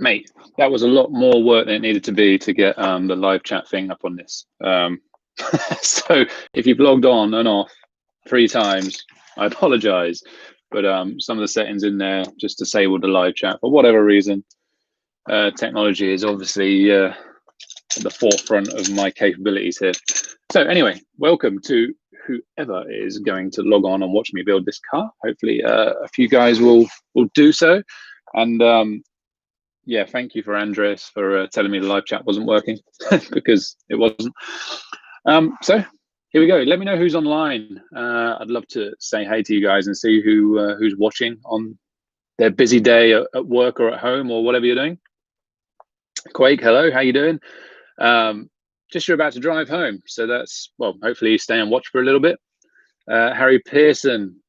Mate, that was a lot more work than it needed to be to get the live chat thing up on this. So if you've logged on and off 3 times, I apologize, but some of the settings in there just disabled the live chat for whatever reason. Technology is obviously at the forefront of my capabilities here. So anyway, welcome to whoever is going to log on and watch me build this car. Hopefully a few guys will do so. And yeah, thank you for Andres for telling me the live chat wasn't working because it wasn't. So here we go. Let me know who's online. I'd love to say hey to you guys and see who's watching on their busy day at work or at home or whatever you're doing. Quake, hello, how you doing? Just you're about to drive home, so that's, well, hopefully you stay and watch for a little bit. Harry Pearson,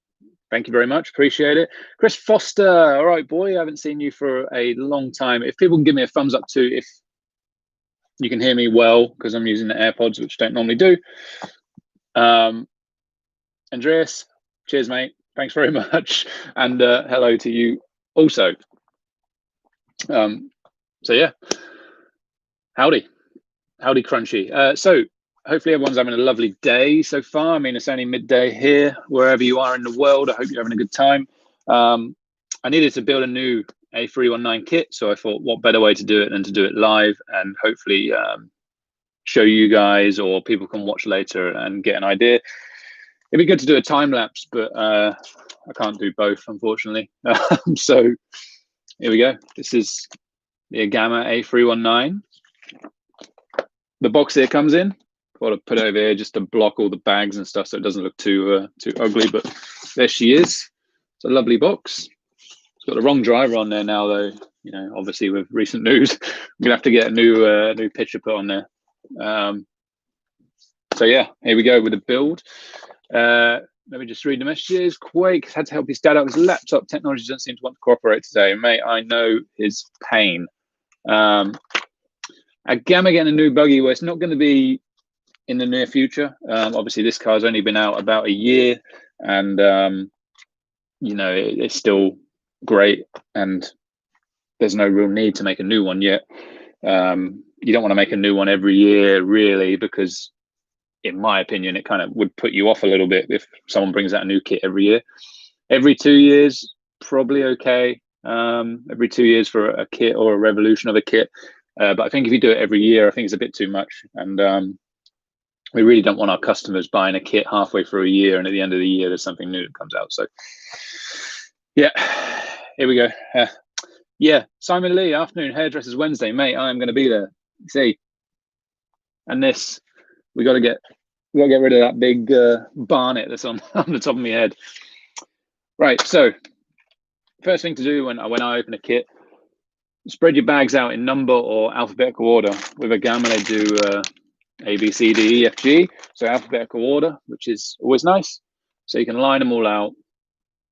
thank you very much, appreciate it. Chris Foster, all right, boy, I haven't seen you for a long time. If people can give me a thumbs up too, if you can hear me well, because I'm using the AirPods, which don't normally do. Andreas, cheers, mate. Thanks very much. And hello to you also. So yeah, howdy Crunchy. So hopefully everyone's having a lovely day so far. I mean, it's only midday here, wherever you are in the world. I hope you're having a good time. I needed to build a new A319 kit, so I thought what better way to do it than to do it live and hopefully show you guys, or people can watch later and get an idea. It'd be good to do a time lapse, but I can't do both, unfortunately. So here we go. This is the Agama A319. The box here comes in. Got to put it over here just to block all the bags and stuff so it doesn't look too ugly, but there she is. It's a lovely box. It's got the wrong driver on there now, though. You know, obviously with recent news, I'm gonna have to get a new picture put on there. So yeah, here we go with the build. Let me just read the messages. Quake had to help his dad out with his laptop. Technology doesn't seem to want to cooperate today. Mate, I know his pain. Agama getting a new buggy, well, it's not going to be in the near future. Obviously, this car's only been out about a year, and you know, it's still great, and there's no real need to make a new one yet. You don't want to make a new one every year, really, because in my opinion, it kind of would put you off a little bit if someone brings out a new kit every year. Every 2 years, probably okay. Every 2 years for a kit or a revolution of a kit. But I think if you do it every year, I think it's a bit too much. And we really don't want our customers buying a kit halfway through a year and at the end of the year, there's something new that comes out. So yeah, here we go. Yeah, Simon Lee, afternoon, Hairdressers Wednesday. Mate, I'm going to be there. See, and this, we got to get rid of that big barnet that's on the top of my head. Right, so first thing to do when I open a kit, spread your bags out in number or alphabetical order. With Agama, they do A, B, C, D, E, F, G. So alphabetical order, which is always nice. So you can line them all out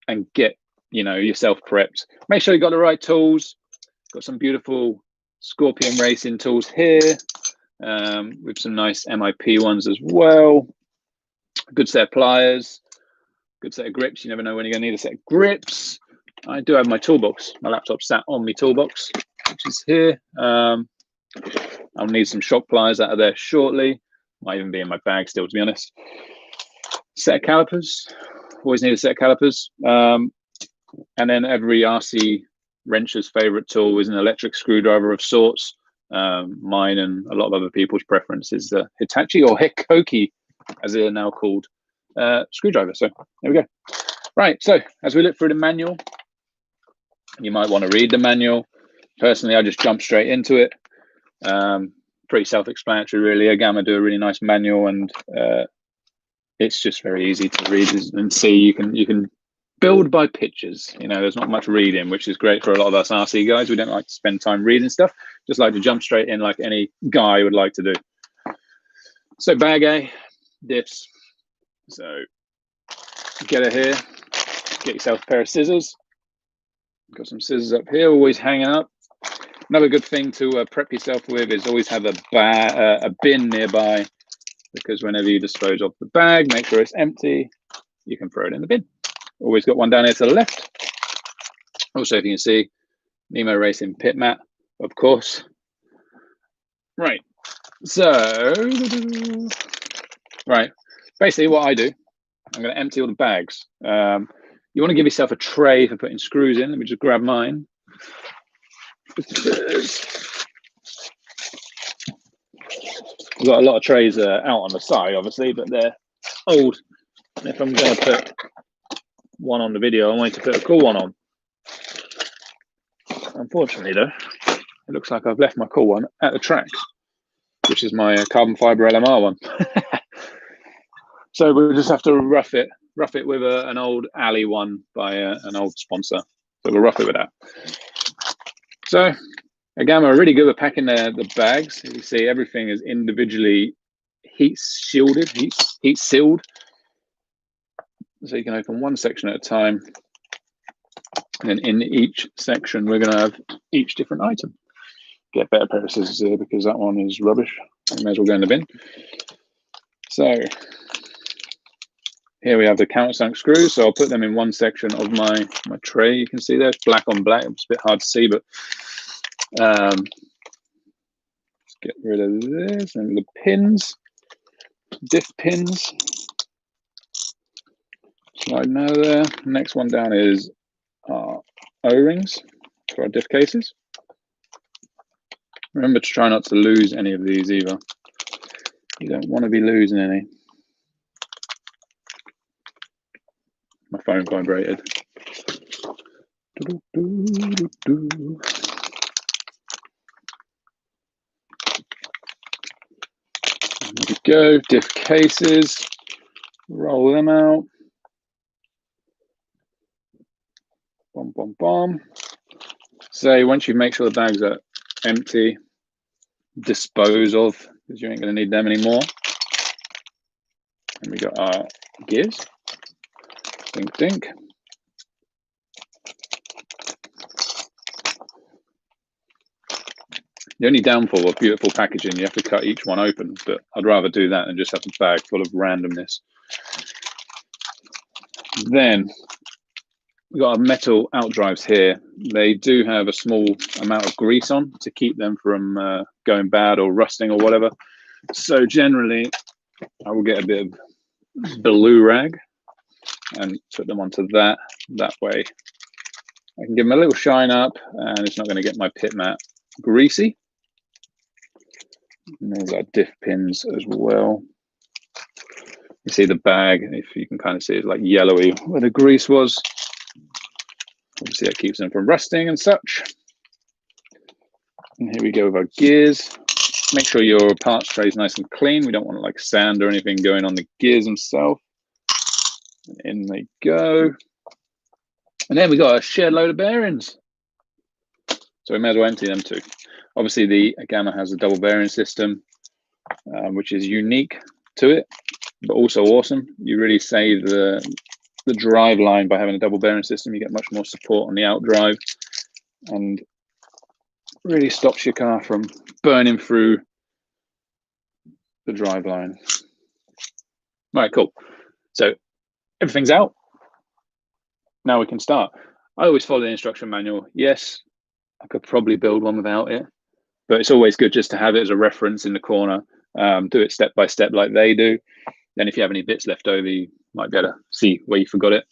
and get, you know, yourself prepped. Make sure you got the right tools. Got some beautiful Scorpion racing tools here. With some nice MIP ones as well. Good set of pliers, good set of grips. You never know when you're going to need a set of grips. I do have my toolbox. My laptop sat on my toolbox, which is here. I'll need some shock pliers out of there shortly. Might even be in my bag still, to be honest. Set of calipers. Always need a set of calipers. And then every RC wrencher's favorite tool is an electric screwdriver of sorts. Mine and a lot of other people's preference is the Hitachi or Hikoki, as they are now called, screwdriver. So there we go. Right, so as we look through the manual, you might want to read the manual. Personally, I just jump straight into it. Pretty self-explanatory, really. Agama do a really nice manual, and it's just very easy to read and see. You can build by pictures. You know, there's not much reading, which is great for a lot of us RC guys. We don't like to spend time reading stuff. Just like to jump straight in like any guy would like to do. So bag A, diffs. So get it here. Get yourself a pair of scissors. Got some scissors up here, always hanging up. Another good thing to prep yourself with is always have a bin nearby, because whenever you dispose of the bag, make sure it's empty. You can throw it in the bin. Always got one down here to the left. Also, if you can see, Nemo Racing pit mat. of course. Right. So, right. Basically, what I do, I'm going to empty all the bags. You want to give yourself a tray for putting screws in. Let me just grab mine. I've got a lot of trays out on the side, obviously, but they're old. And if I'm going to put one on the video, I want to put a cool one on. Unfortunately, though, it looks like I've left my cool one at the track, which is my carbon fiber LMR one. So we'll just have to rough it with an old alley one by an old sponsor. So we'll rough it with that. So Agama are really good at packing the bags. You see everything is individually heat sealed. So you can open one section at a time. And then in each section, we're going to have each different item. Get a better pair of scissors here because that one is rubbish. I may as well go in the bin. So here we have the countersunk screws. So I'll put them in one section of my tray. You can see there, it's black on black. It's a bit hard to see, but let's get rid of this. And the pins, diff pins. Sliding out of there. Next one down is our O-rings for our diff cases. Remember to try not to lose any of these either. You don't want to be losing any. My phone vibrated. There we go, diff cases. Roll them out. Boom, boom, boom. So once you make sure the bags are empty, dispose of, because you ain't going to need them anymore. And we got our gears. Dink, dink. The only downfall of beautiful packaging, you have to cut each one open, but I'd rather do that than just have a bag full of randomness. Then we've got our metal outdrives here. They do have a small amount of grease on to keep them from going bad or rusting or whatever. So generally, I will get a bit of blue rag and put them onto that. That way, I can give them a little shine up and it's not going to get my pit mat greasy. And there's our diff pins as well. You see the bag, if you can kind of see it's like yellowy where the grease was. Obviously that keeps them from rusting and such. And here we go with our gears. Make sure your parts tray is nice and clean. We don't want like sand or anything going on the gears themselves. And in they go. And then we got a shed load of bearings. So we may as well empty them too. Obviously the Agama has a double bearing system, which is unique to it, but also awesome. You really save the Driveline by having a double bearing system. You get much more support on the outdrive and really stops your car from burning through the Driveline. All right, cool. So everything's out. Now we can start. I always follow the instruction manual. Yes, I could probably build one without it, but it's always good just to have it as a reference in the corner. Do it step by step like they do. Then if you have any bits left over, you might be able to see where you forgot it.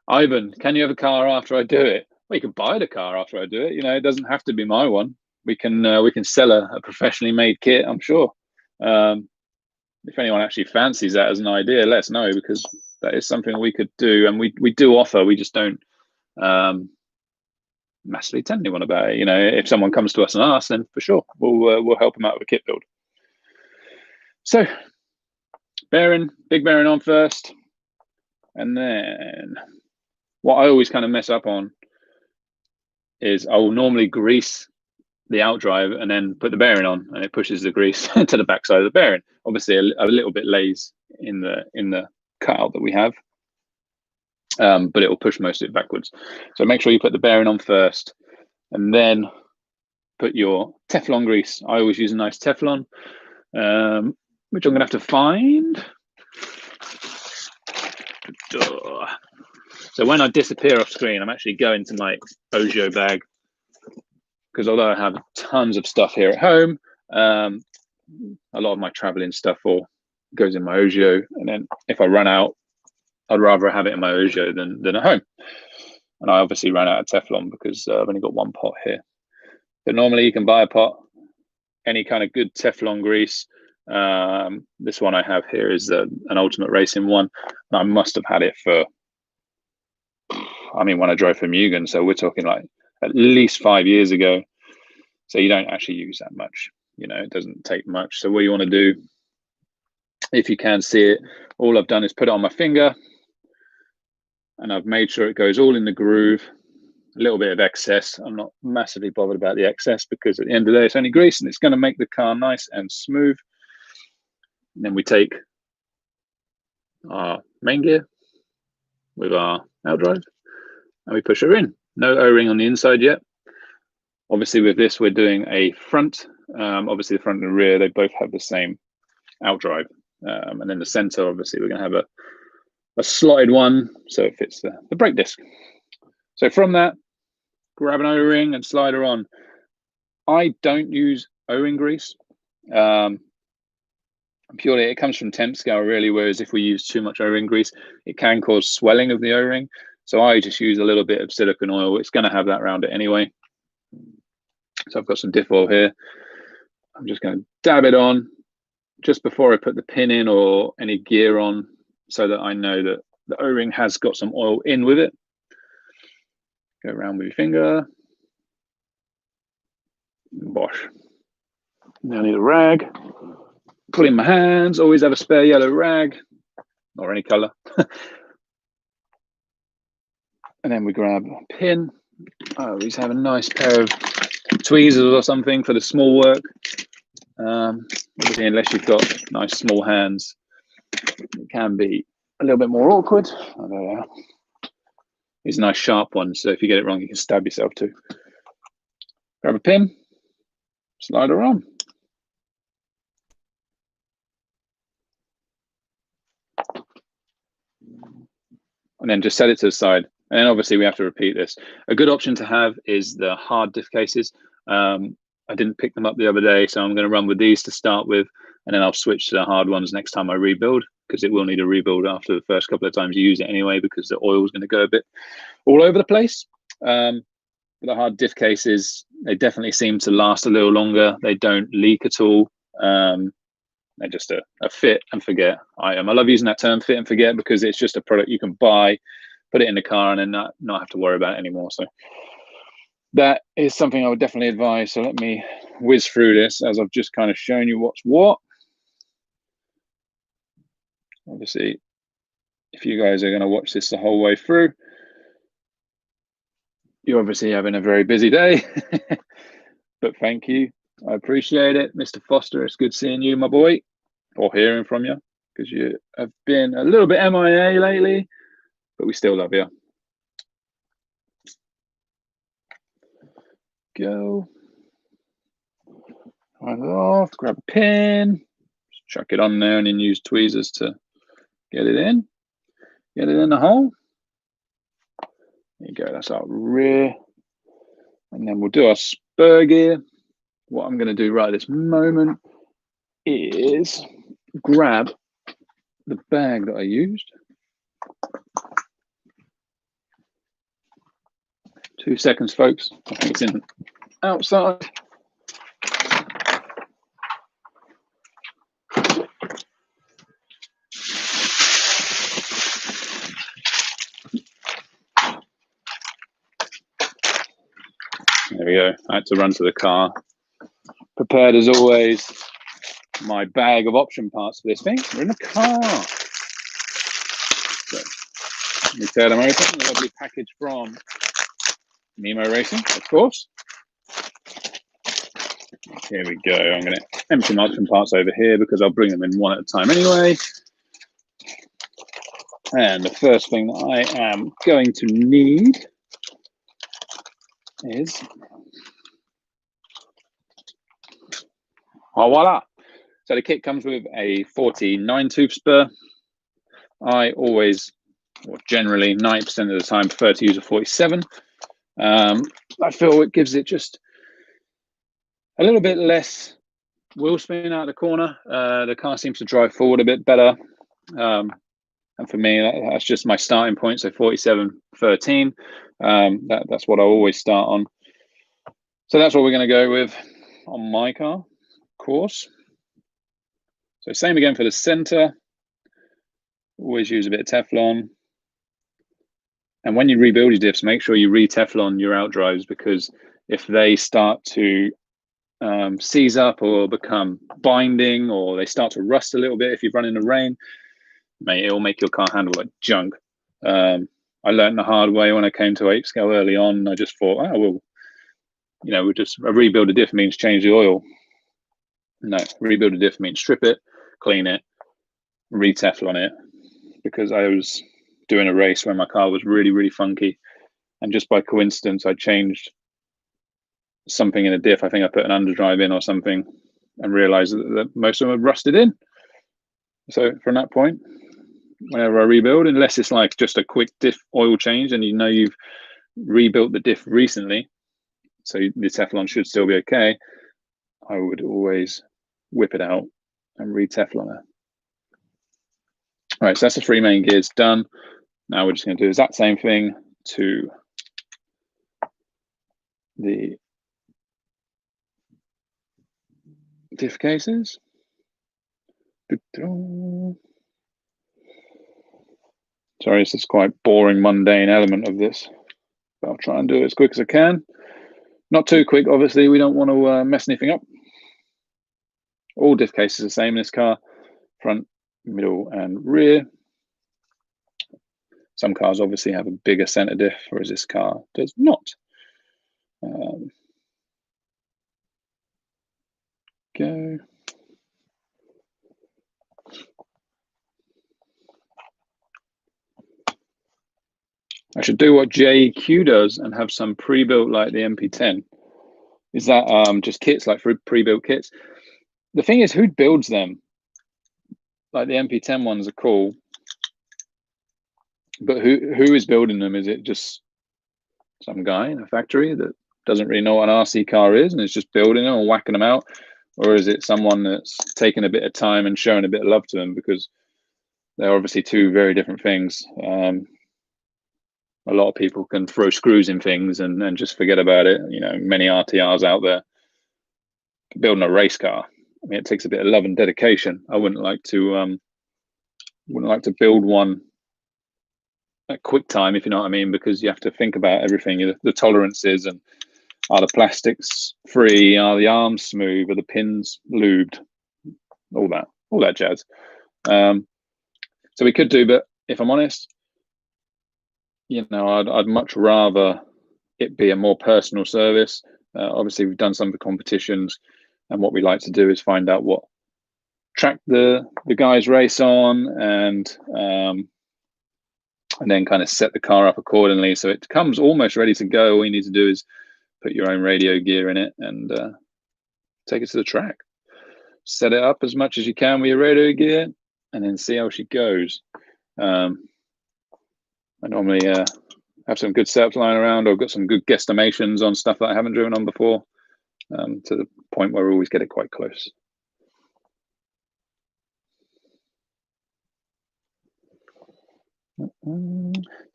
Ivan, can you have a car after I do it? Well, you can buy the car after I do it. You know, it doesn't have to be my one. We can sell a professionally made kit, I'm sure. If anyone actually fancies that as an idea, let us know, because that is something we could do, and we do offer. We just don't massively tell anyone about it. You know, if someone comes to us and asks, then for sure we'll help them out with a kit build. So, big bearing on first, and then what I always kind of mess up on is I will normally grease the outdrive and then put the bearing on, and it pushes the grease to the backside of the bearing. Obviously, a little bit lays in the cutout that we have, but it will push most of it backwards. So make sure you put the bearing on first, and then put your Teflon grease. I always use a nice Teflon, which I'm gonna have to find. So when I disappear off screen, I'm actually going to my Ojo bag because although I have tons of stuff here at home, a lot of my traveling stuff all goes in my Ogio, and then if I run out, I'd rather have it in my Ogio than at home. And I obviously ran out of Teflon because I've only got one pot here. But normally you can buy a pot, any kind of good Teflon grease. This one I have here is an Ultimate Racing one. And I must have had it for, I mean, when I drove from Mugen, so we're talking like at least 5 years ago. So you don't actually use that much, you know, it doesn't take much. So what you want to do, if you can see it, all I've done is put it on my finger, and I've made sure it goes all in the groove. A little bit of excess, I'm not massively bothered about the excess, because at the end of the day it's only grease and it's going to make the car nice and smooth. And then we take our main gear with our outdrive and we push her in. No O-ring on the inside yet. Obviously with this we're doing a front, obviously the front and the rear, they both have the same outdrive, and then the center, obviously we're going to have a slotted one so it fits the brake disc. So from that, grab an O-ring and slide her on. I don't use O-ring grease. Purely, it comes from temp scale really, whereas if we use too much O-ring grease, it can cause swelling of the O-ring. So I just use a little bit of silicone oil. It's going to have that around it anyway. So I've got some diff oil here. I'm just going to dab it on just before I put the pin in or any gear on, so that I know that the O-ring has got some oil in with it. Go around with your finger. Bosh. Now I need a rag. Put in my hands. Always have a spare yellow rag, or any color. And then we grab a pin. I always have a nice pair of tweezers or something for the small work. Obviously, unless you've got nice small hands, it can be a little bit more awkward. Oh, there we are. These are nice sharp ones, so if you get it wrong, you can stab yourself too. Grab a pin, slide her on. And then just set it to the side. And then obviously we have to repeat this. A good option to have is the hard diff cases. I didn't pick them up the other day, so I'm going to run with these to start with, and then I'll switch to the hard ones next time I rebuild, because it will need a rebuild after the first couple of times you use it anyway, because the oil is going to go a bit all over the place. The hard diff cases, they definitely seem to last a little longer. They don't leak at all. They're just a fit and forget item. I love using that term, fit and forget, because it's just a product you can buy, put it in the car, and then not have to worry about it anymore. So that is something I would definitely advise. So let me whiz through this as I've just kind of shown you what's what. Obviously, if you guys are going to watch this the whole way through, you're obviously having a very busy day. But thank you. I appreciate it. Mr. Foster, it's good seeing you, my boy, or hearing from you, because you have been a little bit MIA lately, but we still love you. Go. Wind it off, grab a pin, just chuck it on there, and then use tweezers to get it in. Get it in the hole. There you go, that's our rear. And then we'll do our spur gear. What I'm going to do right at this moment is grab the bag that I used. 2 seconds, folks. I think it's in outside. There we go. I had to run to the car. Prepared as always. My bag of option parts for this thing. We're in the car. So, let me tear them open. A lovely package from Nemo Racing, of course. Here we go. I'm going to empty my option parts over here because I'll bring them in one at a time anyway. And the first thing that I am going to need is, oh, voila. So the kit comes with a 49 tooth spur. I always, or generally 90% of the time, prefer to use a 47. I feel it gives it just A little bit less wheel spin out the corner. The car seems to drive forward a bit better. And for me, that's just my starting point. So 47.13. That's what I always start on. So that's what we're going to go with on my car, of course. So same again for the center. Always use a bit of Teflon. And when you rebuild your diffs, make sure you re-Teflon your outdrives, because if they start to seize up or become binding, or they start to rust a little bit if you run in the rain, it will make your car handle like junk. I learned the hard way when I came to 8 scale early on. I just thought, oh, well, you know, a rebuild a diff means change the oil. No, rebuild a diff means strip it, clean it, re-Teflon it, because I was doing a race where my car was really, really funky. And just by coincidence, I changed something in a diff. I think I put an underdrive in or something, and realized that most of them had rusted in. So from that point, whenever I rebuild, unless it's like just a quick diff oil change and you know you've rebuilt the diff recently, so the Teflon should still be okay, I would always whip it out and re-Teflon it. All right, so that's the 3 main gears done. Now we're just going to do the exact same thing to the diff cases. Sorry, this is quite boring, mundane element of this, but I'll try and do it as quick as I can. Not too quick, obviously. We don't want to mess anything up. All diff cases are the same in this car: front, middle, and rear. Some cars obviously have a bigger center diff, whereas this car does not. Go. I should do what JQ does and have some pre-built like the MP10. Is that just kits, like for pre-built kits? The thing is, who builds them? Like the MP10 ones are cool, but who is building them? Is it just some guy in a factory that doesn't really know what an RC car is and is just building them or whacking them out? Or is it someone that's taken a bit of time and showing a bit of love to them? Because they're obviously two very different things. A lot of people can throw screws in things and just forget about it. You know, many RTRs out there. Building a race car, I mean, it takes a bit of love and dedication. I wouldn't like to build one at quick time, if you know what I mean, because you have to think about everything, the tolerances, and are the plastics free, are the arms smooth, are the pins lubed, all that jazz. So we could do, but if I'm honest, you know, I'd much rather it be a more personal service. Obviously, we've done some of the competitions, and what we like to do is find out what track the guys race on, and then kind of set the car up accordingly so it comes almost ready to go. All you need to do is put your own radio gear in it and take it to the track. Set it up as much as you can with your radio gear, and then see how she goes. I normally have some good setups lying around, or got some good guesstimations on stuff that I haven't driven on before, to the point where we always get it quite close. So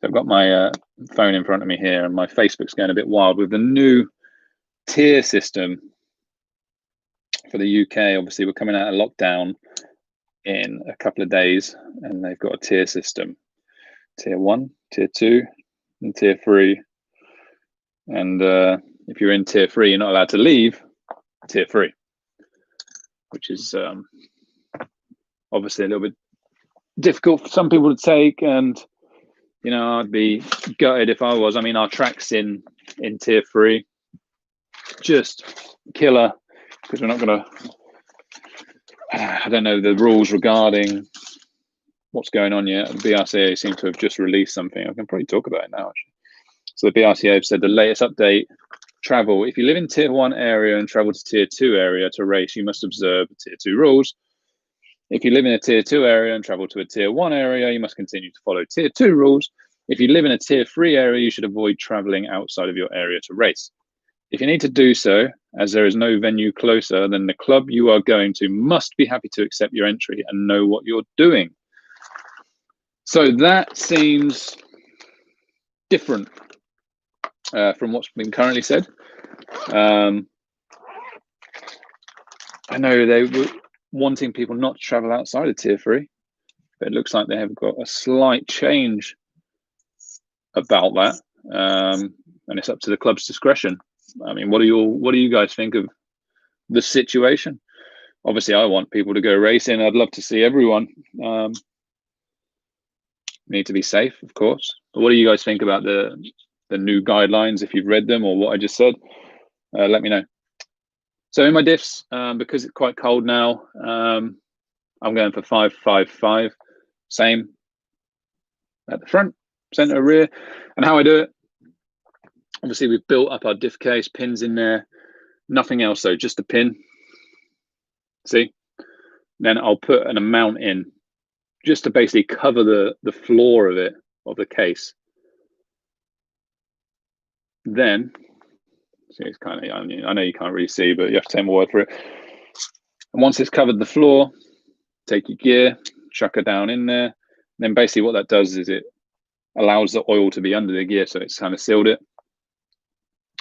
I've got my phone in front of me here, and my Facebook's going a bit wild with the new tier system for the UK. Obviously, we're coming out of lockdown in a couple of days, and they've got a tier system: tier 1, tier 2, and tier 3. And if you're in tier 3, you're not allowed to leave tier 3, which is obviously a little bit difficult for some people to take. And you know, I'd be gutted if I was. I mean, our tracks in tier 3, just killer, because we're not going to, I don't know the rules regarding what's going on yet. The BRCA seem to have just released something. I can probably talk about it now, actually. So the BRCA have said the latest update: travel. If you live in tier 1 area and travel to tier 2 area to race, you must observe the tier 2 rules. If you live in a tier 2 area and travel to a tier 1 area, you must continue to follow tier 2 rules. If you live in a tier 3 area, you should avoid traveling outside of your area to race. If you need to do so, as there is no venue closer than the club you are going to must be happy to accept your entry and know what you're doing. So that seems different from what's been currently said. I know they were wanting people not to travel outside of tier 3, but it looks like they have got a slight change about that, and it's up to the club's discretion. I mean, what do you guys think of the situation? Obviously, I want people to go racing. I'd love to see everyone. Need to be safe, of course. But what do you guys think about the new guidelines? If you've read them or what I just said, let me know. So in my diffs, because it's quite cold now, I'm going for 5-5-5, same at the front, center, rear. And how I do it, obviously we've built up our diff case, pins in there, nothing else though, just a pin. See? Then I'll put an amount in just to basically cover the floor of it, of the case. Then, see, it's kind of, I know you can't really see, but you have to take my word for it. And once it's covered the floor, take your gear, chuck it down in there. And then basically what that does is it allows the oil to be under the gear, so it's kind of sealed it.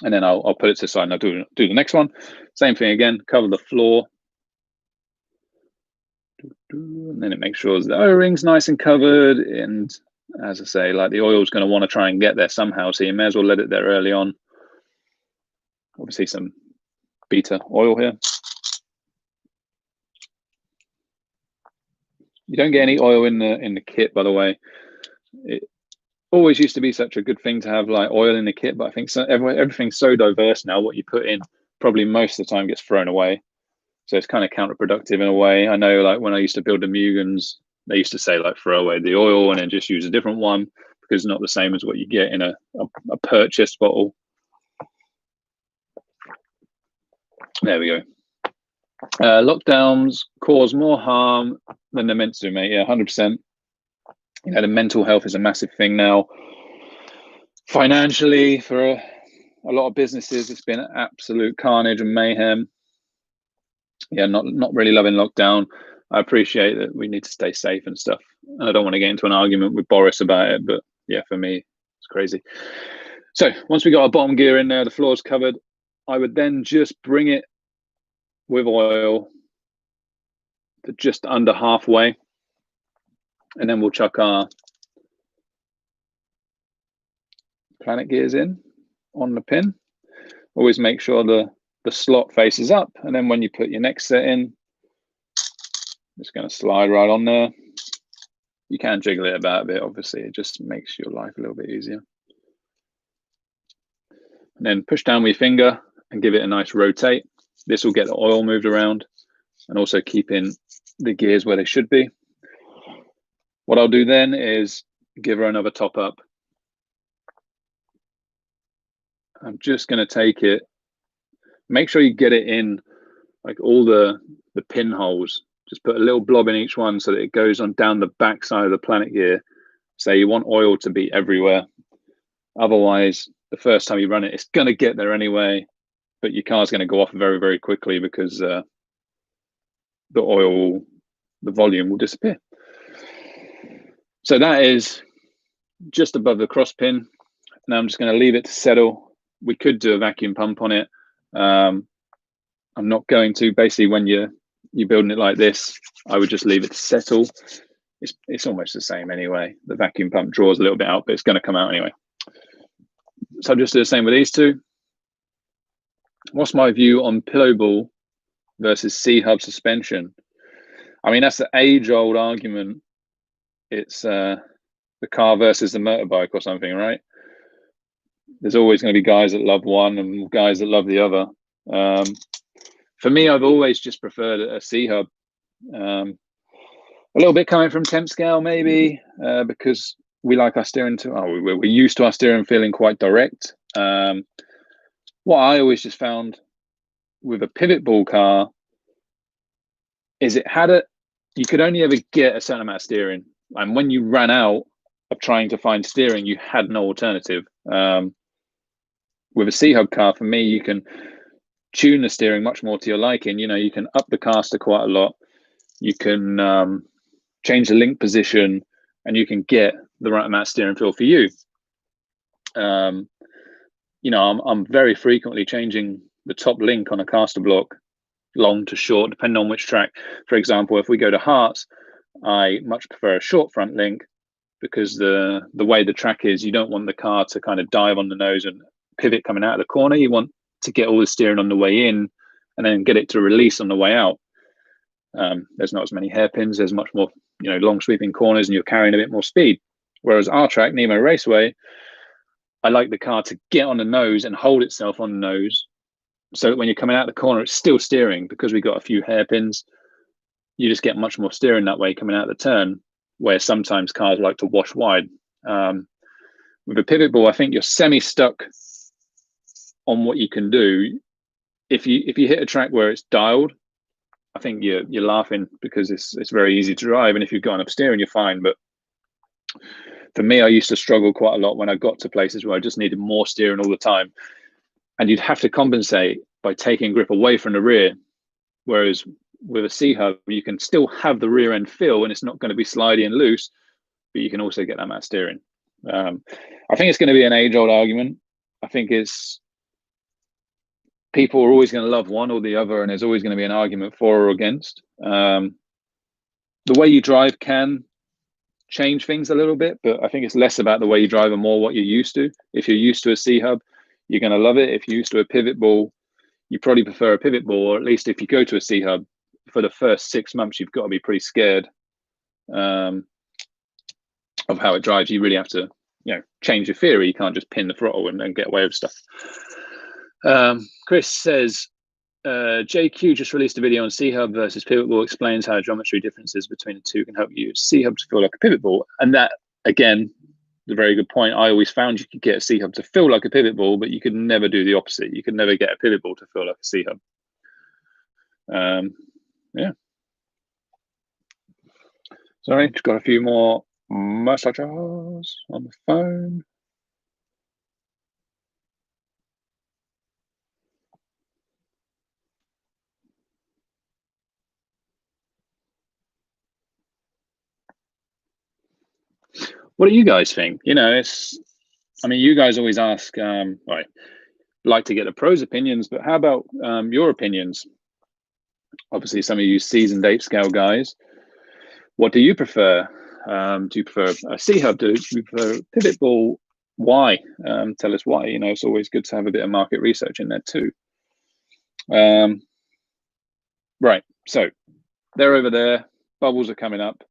And then I'll put it to the side and I'll do the next one. Same thing again, cover the floor. And then it makes sure the O-ring's nice and covered. And as I say, like the oil's going to want to try and get there somehow, so you may as well let it there early on. Obviously some beta oil here. You don't get any oil in the kit, by the way. It always used to be such a good thing to have like oil in the kit, but I think everything's so diverse now. What you put in probably most of the time gets thrown away, so it's kind of counterproductive in a way. I know, like when I used to build the Mugans, they used to say like throw away the oil and then just use a different one because it's not the same as what you get in a purchased bottle. There we go. Lockdowns cause more harm than they're meant to do, mate. Yeah, 100%. You know, the mental health is a massive thing now. Financially, for a lot of businesses, it's been absolute carnage and mayhem. Yeah, not really loving lockdown. I appreciate that we need to stay safe and stuff. And I don't want to get into an argument with Boris about it, but yeah, for me, it's crazy. So once we got our bottom gear in there, the floor's covered, I would then just bring it with oil to just under halfway. And then we'll chuck our planet gears in on the pin. Always make sure the slot faces up. And then when you put your next set in, it's going to slide right on there. You can jiggle it about a bit, obviously. It just makes your life a little bit easier. And then push down with your finger and give it a nice rotate. This will get the oil moved around and also keeping the gears where they should be. What I'll do then is give her another top up. I'm just going to take it. Make sure you get it in like all the pinholes. Just put a little blob in each one so that it goes on down the back side of the planet gear. So you want oil to be everywhere. Otherwise, the first time you run it, it's going to get there anyway, but your car's going to go off very, very quickly because the oil, the volume will disappear. So that is just above the cross pin. Now I'm just going to leave it to settle. We could do a vacuum pump on it. I'm not going to. Basically, when you're building it like this, I would just leave it to settle. It's almost the same anyway. The vacuum pump draws a little bit out, but it's going to come out anyway. So I'll just do the same with these two. What's my view on pillow ball versus C-hub suspension? I mean, that's the age-old argument. It's the car versus the motorbike or something, right? There's always going to be guys that love one and guys that love the other. For me, I've always just preferred a C-hub. A little bit coming from temp scale, maybe, because we like our steering we're used to our steering feeling quite direct. What I always just found with a pivot ball car is you could only ever get a certain amount of steering. And when you ran out of trying to find steering, you had no alternative. With a C-hub car, for me, you can tune the steering much more to your liking. You know, you can up the caster quite a lot. You can change the link position, and you can get the right amount of steering feel for you. You know, I'm very frequently changing the top link on a caster block, long to short, depending on which track. For example, if we go to Hearts, I much prefer a short front link, because the way the track is, you don't want the car to kind of dive on the nose and pivot coming out of the corner. You want to get all the steering on the way in and then get it to release on the way out. There's not as many hairpins, there's much more, you know, long sweeping corners, and you're carrying a bit more speed. Whereas our track, Nemo Raceway, I like the car to get on the nose and hold itself on the nose, so that when you're coming out the corner, it's still steering. Because we got a few hairpins, you just get much more steering that way coming out of the turn, where sometimes cars like to wash wide. With a pivot ball, I think you're semi-stuck on what you can do. If you hit a track where it's dialed, I think you're laughing, because it's very easy to drive, and if you've got enough steering, you're fine. But for me, I used to struggle quite a lot when I got to places where I just needed more steering all the time, and you'd have to compensate by taking grip away from the rear. Whereas with a C-hub, you can still have the rear end feel, and it's not going to be slidey and loose, but you can also get that amount of steering. I think it's going to be an age-old argument. I think people are always going to love one or the other, and there's always going to be an argument for or against. The way you drive can change things a little bit, but I think it's less about the way you drive and more what you're used to. If you're used to a C-hub, you're going to love it. If you're used to a pivot ball, you probably prefer a pivot ball, or at least if you go to a C-hub, for the first 6 months, you've got to be pretty scared of how it drives. You really have to, you know, change your theory. You can't just pin the throttle and get away with stuff. Chris says, JQ just released a video on C-hub versus pivot ball, explains how geometry differences between the two can help you use C-hub to feel like a pivot ball. And that, again, a very good point. I always found you could get a C-hub to feel like a pivot ball, but you could never do the opposite. You could never get a pivot ball to feel like a C-hub. Yeah. Sorry, just got a few more messages on the phone. What do you guys think? You know, I mean, you guys always ask, right, like to get the pros' opinions, but how about your opinions? Obviously, some of you seasoned 8-scale guys. What do you prefer? Do you prefer a C-hub? Do you prefer a pivot ball? Why? Tell us why. You know, it's always good to have a bit of market research in there too. Right, so they're over there. Bubbles are coming up.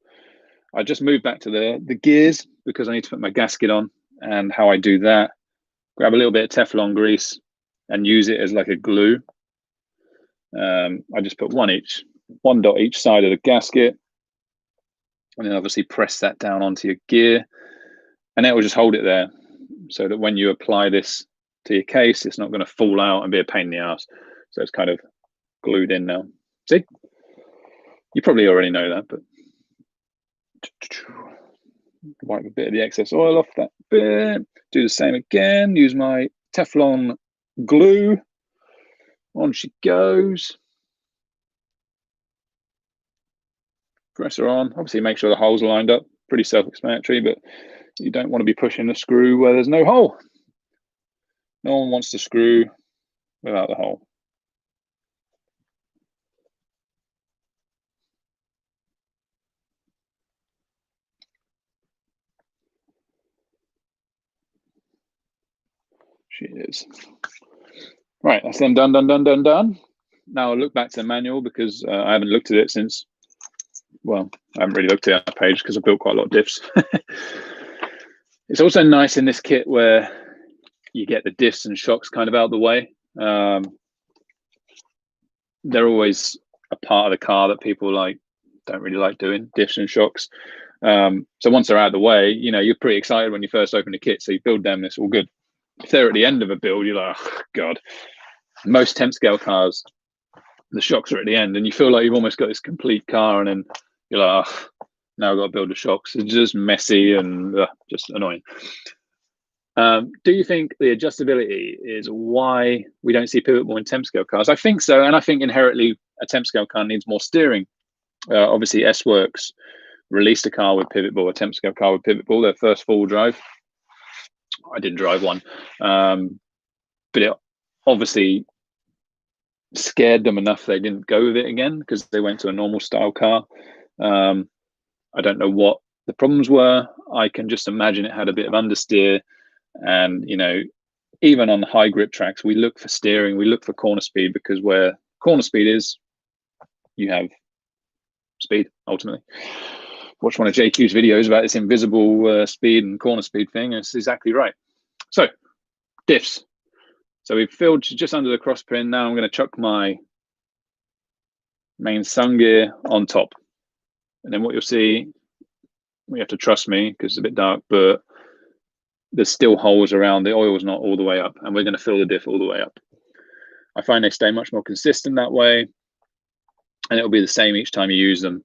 I just moved back to the gears because I need to put my gasket on. And how I do that, grab a little bit of Teflon grease and use it as like a glue. I just put one dot each side of the gasket, and then obviously press that down onto your gear, and it will just hold it there, so that when you apply this to your case, it's not going to fall out and be a pain in the ass. So it's kind of glued in now. See, you probably already know that, but wipe a bit of the excess oil off that bit. Do the same again. Use my Teflon glue. On she goes. Press her on. Obviously, make sure the holes are lined up. Pretty self-explanatory, but you don't want to be pushing the screw where there's no hole. No one wants to screw without the hole. She is. Right, that's them done. Now I'll look back to the manual, because I haven't looked at it since, well, I haven't really looked at that page because I built quite a lot of diffs. It's also nice in this kit where you get the diffs and shocks kind of out of the way. They're always a part of the car that people don't really like doing, diffs and shocks. So once they're out of the way, you know, you're pretty excited when you first open the kit, so you build them, it's all good. If they're at the end of a build, you're like, oh, God. Most 10 scale cars, the shocks are at the end, and you feel like you've almost got this complete car, and then you're like, oh, now I've got to build the shocks. It's just messy and just annoying. Do you think the adjustability is why we don't see pivot more in temp scale cars? I think so, and I think inherently a temp scale car needs more steering. Obviously, S-Works released a car with pivot ball, a temp scale car with pivot ball, their first full drive. I didn't drive one, but it obviously scared them enough they didn't go with it again because they went to a normal style car. I don't know what the problems were. I can just imagine it had a bit of understeer. And, you know, even on the high grip tracks, we look for steering, we look for corner speed, because where corner speed is, you have speed, ultimately. Watch one of JQ's videos about this invisible speed and corner speed thing. It's exactly right. So, diffs. So we've filled just under the cross pin. Now I'm going to chuck my main sun gear on top. And then what you'll see, you have to trust me because it's a bit dark, but there's still holes around. The oil's not all the way up, and we're going to fill the diff all the way up. I find they stay much more consistent that way, and it'll be the same each time you use them.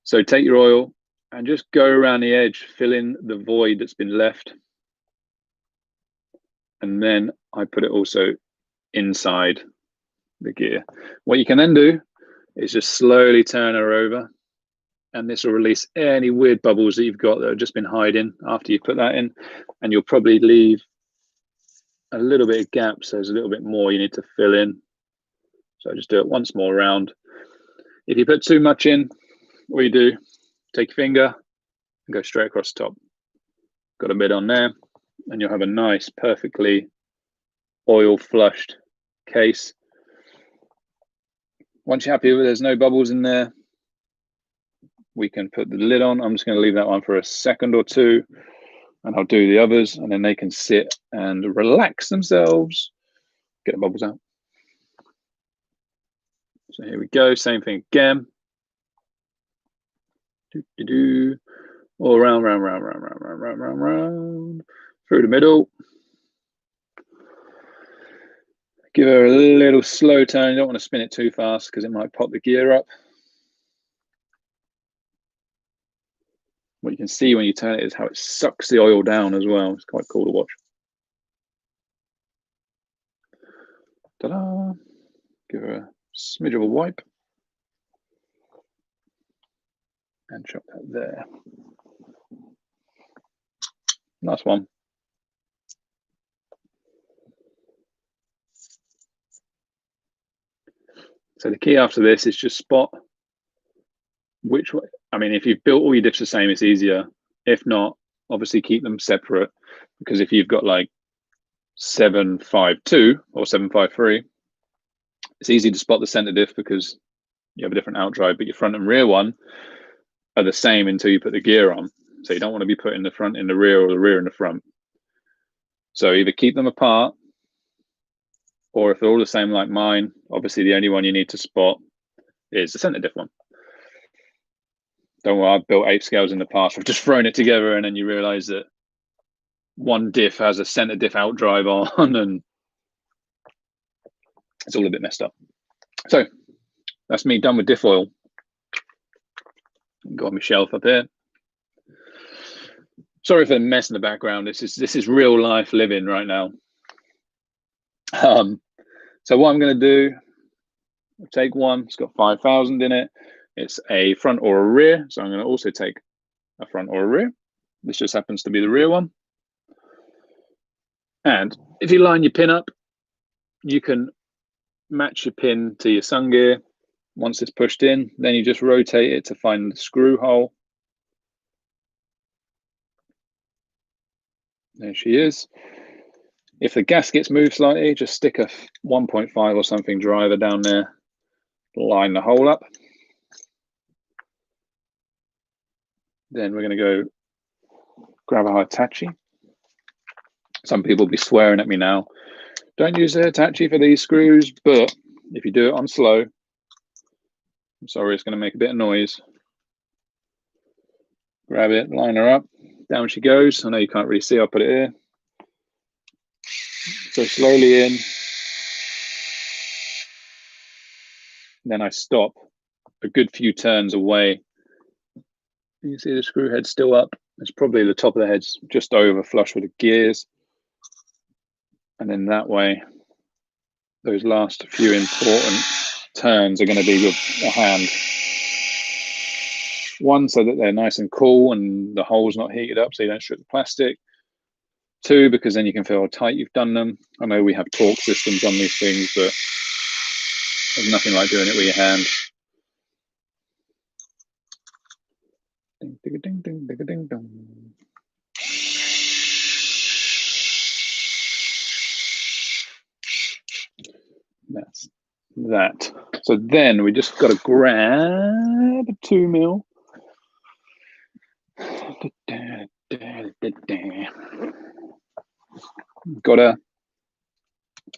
So take your oil and just go around the edge, fill in the void that's been left. And then I put it also inside the gear. What you can then do is just slowly turn her over, and this will release any weird bubbles that you've got that have just been hiding after you put that in. And you'll probably leave a little bit of gap, so there's a little bit more you need to fill in. So just do it once more round. If you put too much in, what you do, take your finger and go straight across the top. Got a bit on there, and you'll have a nice, perfectly oil flushed case. Once you're happy with there's no bubbles in there, we can put the lid on. I'm just going to leave that one for a second or two, and I'll do the others, and then they can sit and relax themselves. Get the bubbles out. So here we go, same thing again. All round, through the middle. Give her a little slow turn. You don't want to spin it too fast because it might pop the gear up. What you can see when you turn it is how it sucks the oil down as well. It's quite cool to watch. Ta-da! Give her a smidge of a wipe. And chuck that there. Nice one. So the key after this is just spot which way. I mean, if you've built all your diffs the same, it's easier. If not, obviously keep them separate, because if you've got like 752 or 753, it's easy to spot the center diff because you have a different outdrive, but your front and rear one are the same until you put the gear on. So you don't want to be putting the front in the rear or the rear in the front. So either keep them apart, or if they're all the same like mine, obviously the only one you need to spot is the center diff one. Don't worry, I've built 8 scales in the past. I've just thrown it together, and then you realize that one diff has a center diff outdrive on, and it's all a bit messed up. So that's me done with diff oil. Got my shelf up here. Sorry for the mess in the background. This is real life living right now. So what I'm going to do, I'll take one. It's got 5,000 in it. It's a front or a rear, so I'm going to also take a front or a rear. This just happens to be the rear one. And if you line your pin up, you can match your pin to your sun gear. Once it's pushed in, then you just rotate it to find the screw hole. There she is. If the gaskets move slightly, just stick a 1.5 or something driver down there, line the hole up. Then we're going to go grab a Hitachi. Some people will be swearing at me now. Don't use a Hitachi for these screws, but if you do it on slow, I'm sorry, it's going to make a bit of noise. Grab it, line her up, down she goes. I know you can't really see, I'll put it here. So slowly in. Then I stop a good few turns away. You can see the screw head still up. It's probably the top of the head's just over flush with the gears. And then that way, those last few important turns are going to be with a hand. One, so that they're nice and cool and the hole's not heated up so you don't strip the plastic. Two, because then you can feel how tight you've done them. I know we have torque systems on these things, but there's nothing like doing it with your hand. Ding, ding, ding, ding, ding, ding, ding. That's that. So then we just got to grab a 2mm. Got a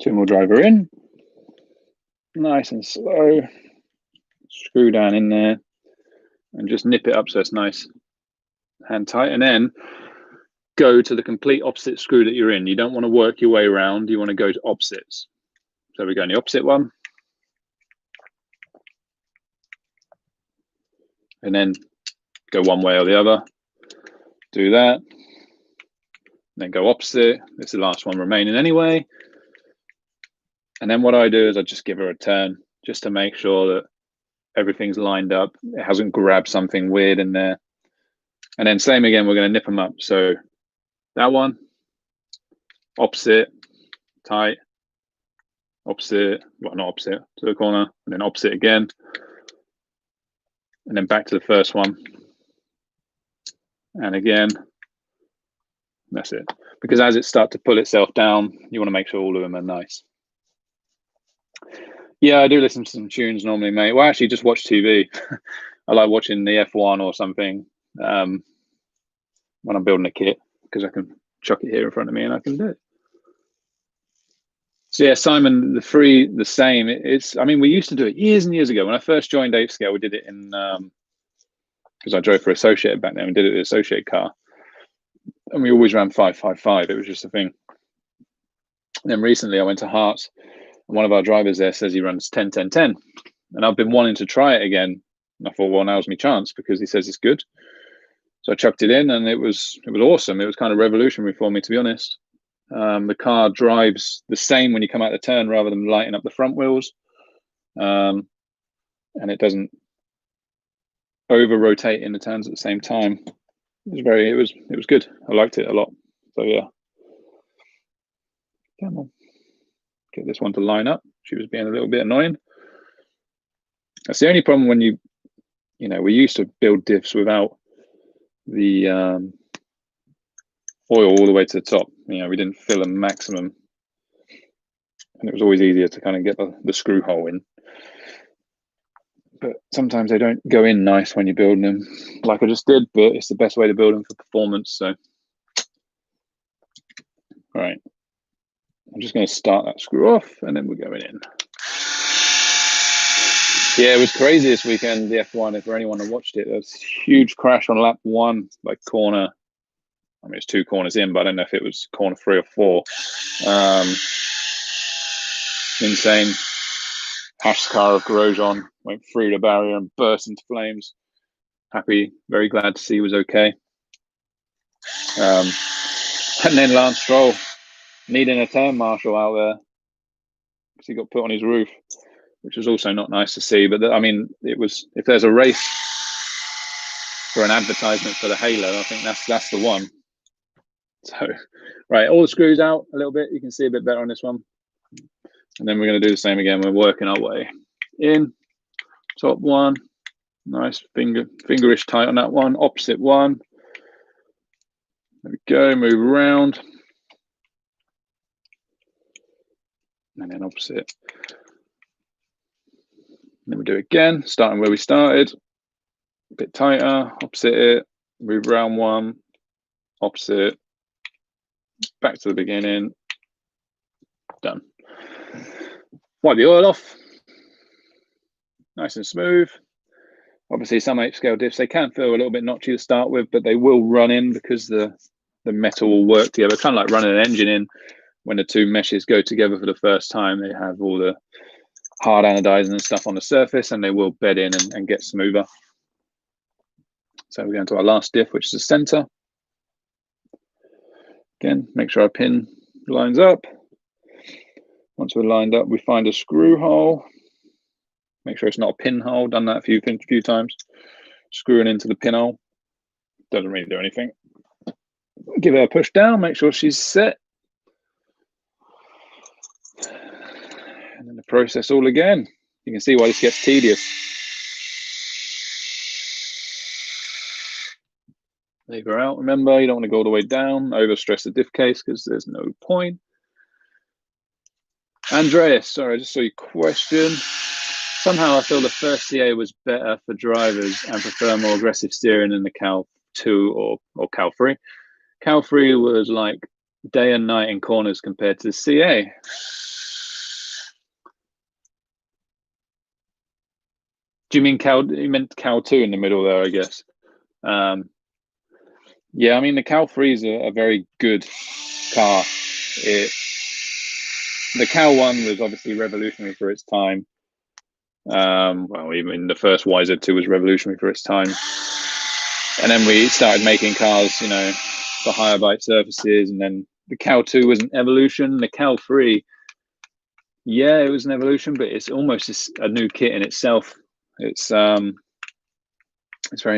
2mm driver in, nice and slow. Screw down in there and just nip it up so it's nice hand tight, and then go to the complete opposite screw that you're in. You don't want to work your way around, you want to go to opposites. So we go in the opposite one, and then go one way or the other. Do that, then go opposite. This is the last one remaining anyway. And then what I do is I just give her a turn just to make sure that everything's lined up. It hasn't grabbed something weird in there. And then same again, we're going to nip them up. So that one, opposite, tight, opposite, well, not opposite, to the corner, and then opposite again. And then back to the first one. And again, that's it. Because as it starts to pull itself down, you want to make sure all of them are nice. Yeah, I do listen to some tunes normally, mate. Well, actually, just watch TV. I like watching the F1 or something when I'm building a kit, because I can chuck it here in front of me and I can do it. So yeah, Simon, the same. I mean, we used to do it years and years ago. When I first joined Apescale, we did it in, because I drove for Associated back then, we did it with Associated car. And we always ran 555. It was just a thing. And then recently I went to Hearts, and one of our drivers there says he runs 10-10-10. And I've been wanting to try it again. And I thought, well, now's my chance, because he says it's good. So I chucked it in, and it was awesome. It was kind of revolutionary for me, to be honest. The car drives the same when you come out the turn, rather than lighting up the front wheels. And it doesn't over rotate in the turns at the same time. It was good. I liked it a lot. So yeah. Come on. Get this one to line up. She was being a little bit annoying. That's the only problem when you know, we used to build diffs without the oil all the way to the top. You know, we didn't fill a maximum, and it was always easier to kind of get the screw hole in. But sometimes they don't go in nice when you're building them, like I just did, but it's the best way to build them for performance. So, all right, I'm just going to start that screw off, and then we're going in. Yeah, it was crazy this weekend, the F1, if for anyone that watched it. There was a huge crash on lap 1, like corner. I mean, it's 2 corners in, but I don't know if it was corner 3 or 4. Insane. Hash's car of Grosjean went through the barrier and burst into flames. Happy, very glad to see he was okay. And then Lance Stroll needing a turn marshal out there because he got put on his roof, which was also not nice to see. But I mean, it was, if there's a race for an advertisement for the Halo, I think that's the one. So, right, all the screws out a little bit. You can see a bit better on this one. And then we're going to do the same again. We're working our way in. Top one, nice fingerish tight on that one. Opposite one. There we go. Move around. And then opposite. And then we do it again, starting where we started. A bit tighter. Opposite it. Move around one. Opposite. Back to the beginning. Done. Wipe the oil off. Nice and smooth. Obviously, some Apescale diffs, they can feel a little bit notchy to start with, but they will run in because the metal will work together. Kind of like running an engine in. When the 2 meshes go together for the first time, they have all the hard anodizing and stuff on the surface, and they will bed in and get smoother. So we're going to our last diff, which is the center. Again, make sure our pin lines up. Once we're lined up, we find a screw hole. Make sure it's not a pinhole. Done that a few times. Screwing into the pinhole. Doesn't really do anything. Give her a push down, make sure she's set. And then the process all again. You can see why this gets tedious. Leave her out. Remember, you don't want to go all the way down, overstress the diff case because there's no point. Andreas, sorry, I just saw your question. Somehow I feel the first CA was better for drivers and prefer more aggressive steering than the Cal 2 or Cal 3. Cal 3 was like day and night in corners compared to the CA. Do you mean Cal? You meant Cal 2 in the middle there, I guess. Yeah, I mean the Cal 3 is a very good car. The Cal 1 was obviously revolutionary for its time. Well, even the first YZ2 was revolutionary for its time. And then we started making cars, you know, for higher bike surfaces. And then the Cal 2 was an evolution. The Cal 3, yeah, it was an evolution, but it's almost a new kit in itself. It's very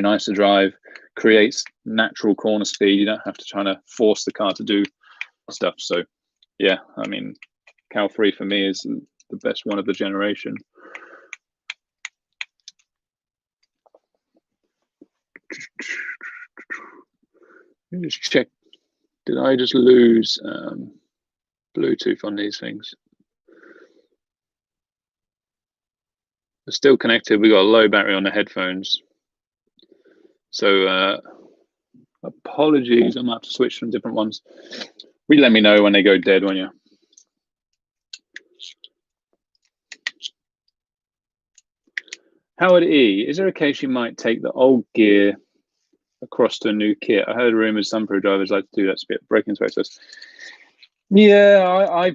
nice to drive, creates natural corner speed. You don't have to try to force the car to do stuff. So, yeah, I mean, Cal 3 for me is the best one of the generation. Let me just check. Did I just lose Bluetooth on these things? They're still connected. We got a low battery on the headphones. So apologies, I might have to switch from different ones. Let me know when they go dead, won't you? Howard E, is there a case you might take the old gear across to a new kit? I heard rumors some pro drivers like to do that to speed up braking process. Yeah,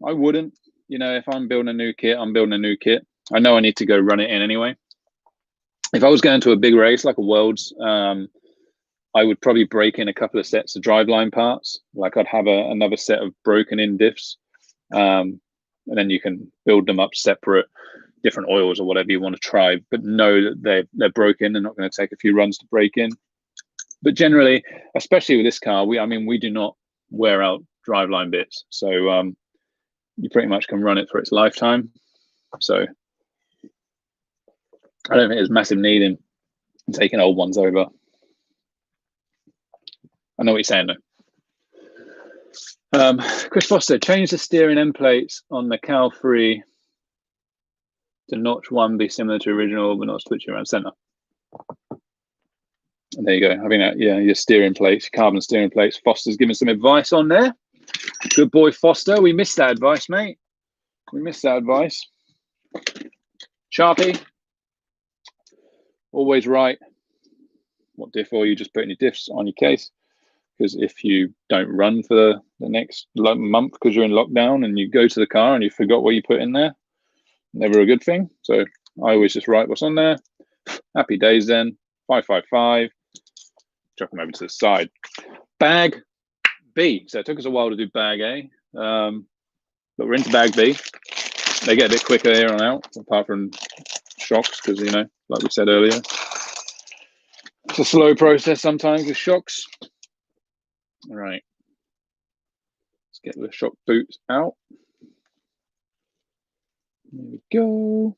I wouldn't. You know, if I'm building a new kit, I'm building a new kit. I know I need to go run it in anyway. If I was going to a big race like a Worlds, I would probably break in a couple of sets of driveline parts. Like I'd have another set of broken in diffs, and then you can build them up separate, different oils or whatever you want to try, but know that they're broken. They're not going to take a few runs to break in. But generally, especially with this car, we do not wear out driveline bits, so you pretty much can run it for its lifetime. So I don't think there's massive need in taking old ones over. I know what you're saying though. Chris Foster, change the steering end plates on the Cal 3 to notch 1 be similar to original, but not switching around center. And there you go. Having that, yeah, your steering plates, carbon steering plates. Foster's giving some advice on there. Good boy, Foster. We missed that advice, mate. We missed that advice. Sharpie, always right. What diff oil you just put in your diffs on your case? Because if you don't run for the next month because you're in lockdown and you go to the car and you forgot what you put in there, never a good thing. So I always just write what's on there. Happy days then. 555. Chuck them over to the side. Bag B. So it took us a while to do bag A, but we're into bag B. They get a bit quicker here on out, apart from shocks, because, you know, like we said earlier, it's a slow process sometimes with shocks. All right, let's get the shock boots out. There we go.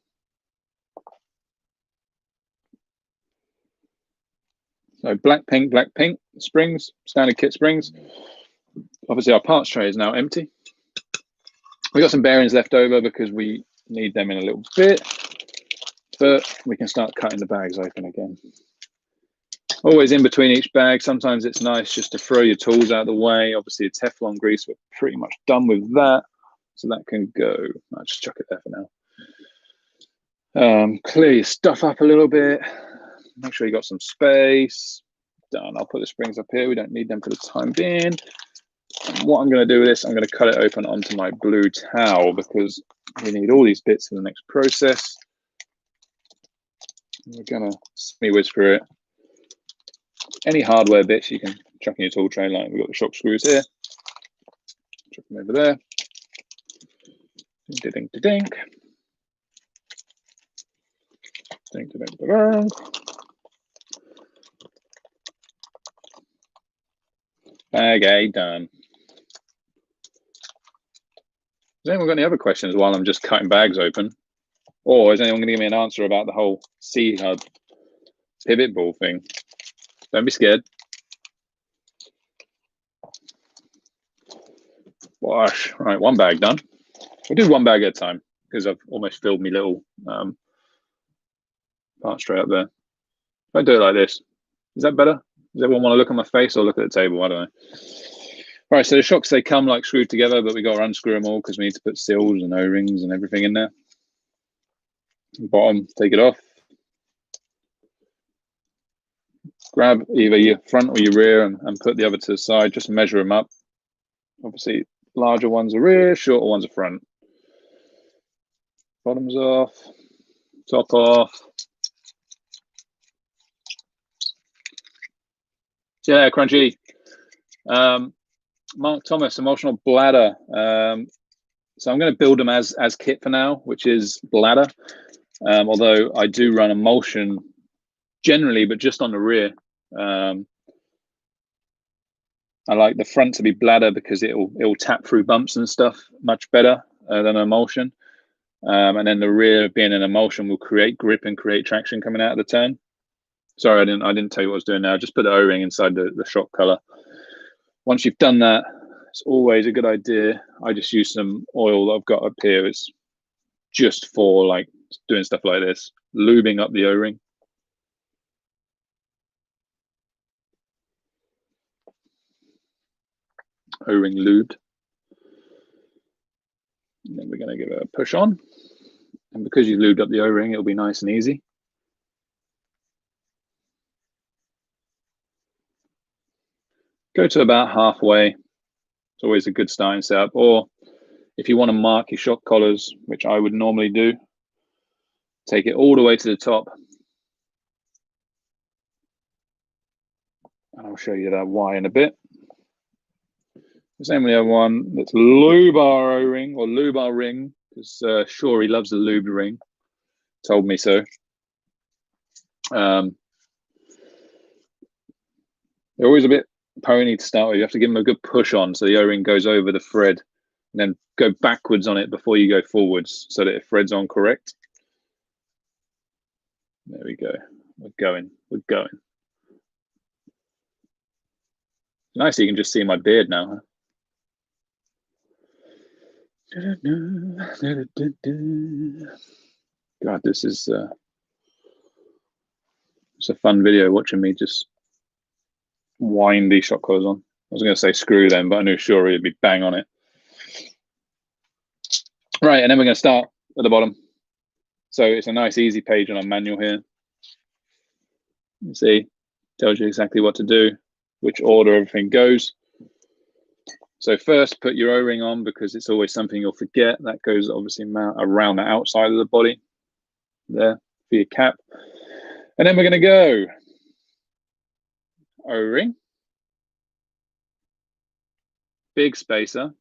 So black, pink, springs, standard kit springs. Obviously our parts tray is now empty. We got some bearings left over because we need them in a little bit, but we can start cutting the bags open again. Always in between each bag. Sometimes it's nice just to throw your tools out of the way. Obviously, the Teflon grease, we're pretty much done with that. So that can go. I'll just chuck it there for now. Clear your stuff up a little bit. Make sure you got some space. Done. I'll put the springs up here. We don't need them for the time being. And what I'm going to do with this, I'm going to cut it open onto my blue towel because we need all these bits for the next process. We're going to semi-whisper it. Any hardware bits you can chuck in your tool tray, like we've got the shock screws here. Chuck them over there. Dink, dink, dink. Dink, dink, dink. Bag A done. Has anyone got any other questions while I'm just cutting bags open? Or is anyone going to give me an answer about the whole C-hub pivot ball thing? Don't be scared. Wash. Right, one bag done. We'll do one bag at a time because I've almost filled my little part straight up there. If I do it like this, is that better? Does everyone want to look at my face or look at the table? I don't know. All right, so the shocks, they come like screwed together, but we got to unscrew them all because we need to put seals and O-rings and everything in there. Bottom, take it off. Grab either your front or your rear and put the other to the side. Just measure them up. Obviously, larger ones are rear, shorter ones are front. Bottoms off, top off. Yeah, Crunchy. Mark Thomas, emotional bladder. So I'm going to build them as kit for now, which is bladder. Although I do run emulsion generally, but just on the rear. I like the front to be bladder because it'll tap through bumps and stuff much better than emulsion. And then the rear being an emulsion will create grip and create traction coming out of the turn. Sorry, I didn't tell you what I was doing now. Just put the O-ring inside the shock collar. Once you've done that, it's always a good idea. I just use some oil that I've got up here. It's just for like doing stuff like this, lubing up the O-ring. O-ring lubed. And then we're going to give it a push on. And because you've lubed up the O-ring, it'll be nice and easy. Go to about halfway. It's always a good starting setup. Or if you want to mark your shock collars, which I would normally do, take it all the way to the top. And I'll show you that why in a bit. The same with the other one. Let's lube our O-ring or lube our ring, because sure, he loves the lubed ring. Told me so. They're always a bit pony to start with. You have to give them a good push on so the O-ring goes over the thread, and then go backwards on it before you go forwards so that it threads on correct. There we go. We're going. Nice, you can just see my beard now. Huh? God, this is it's a fun video watching me just wind these shock collars on. I was going to say screw them, but I knew sure it'd be bang on it. Right, and then we're going to start at the bottom. So it's a nice easy page on our manual here. You see, tells you exactly what to do, which order everything goes. So first, put your O-ring on because it's always something you'll forget. That goes obviously around the outside of the body there for your cap. And then we're going to go O-ring, big spacer,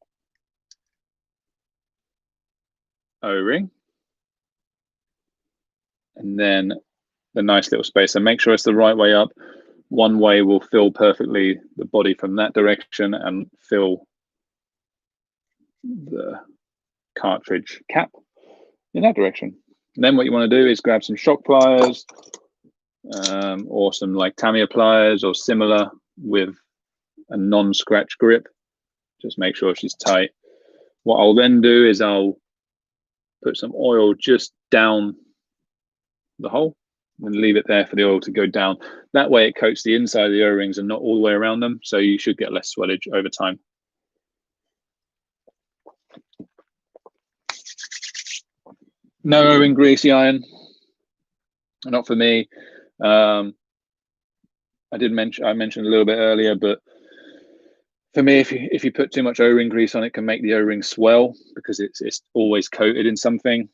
O-ring, and then the nice little spacer. Make sure it's the right way up. One way will fill perfectly the body from that direction and fill the cartridge cap in that direction. And then what you want to do is grab some shock pliers or some like Tamiya pliers or similar with a non-scratch grip. Just make sure she's tight. What I'll then do is I'll put some oil just down the hole and leave it there for the oil to go down. That way it coats the inside of the O-rings and not all the way around them, so you should get less swellage over time. No O-ring greasy iron, not for me. I mentioned a little bit earlier, but for me, if you put too much O-ring grease on it, can make the O-ring swell because it's always coated in something,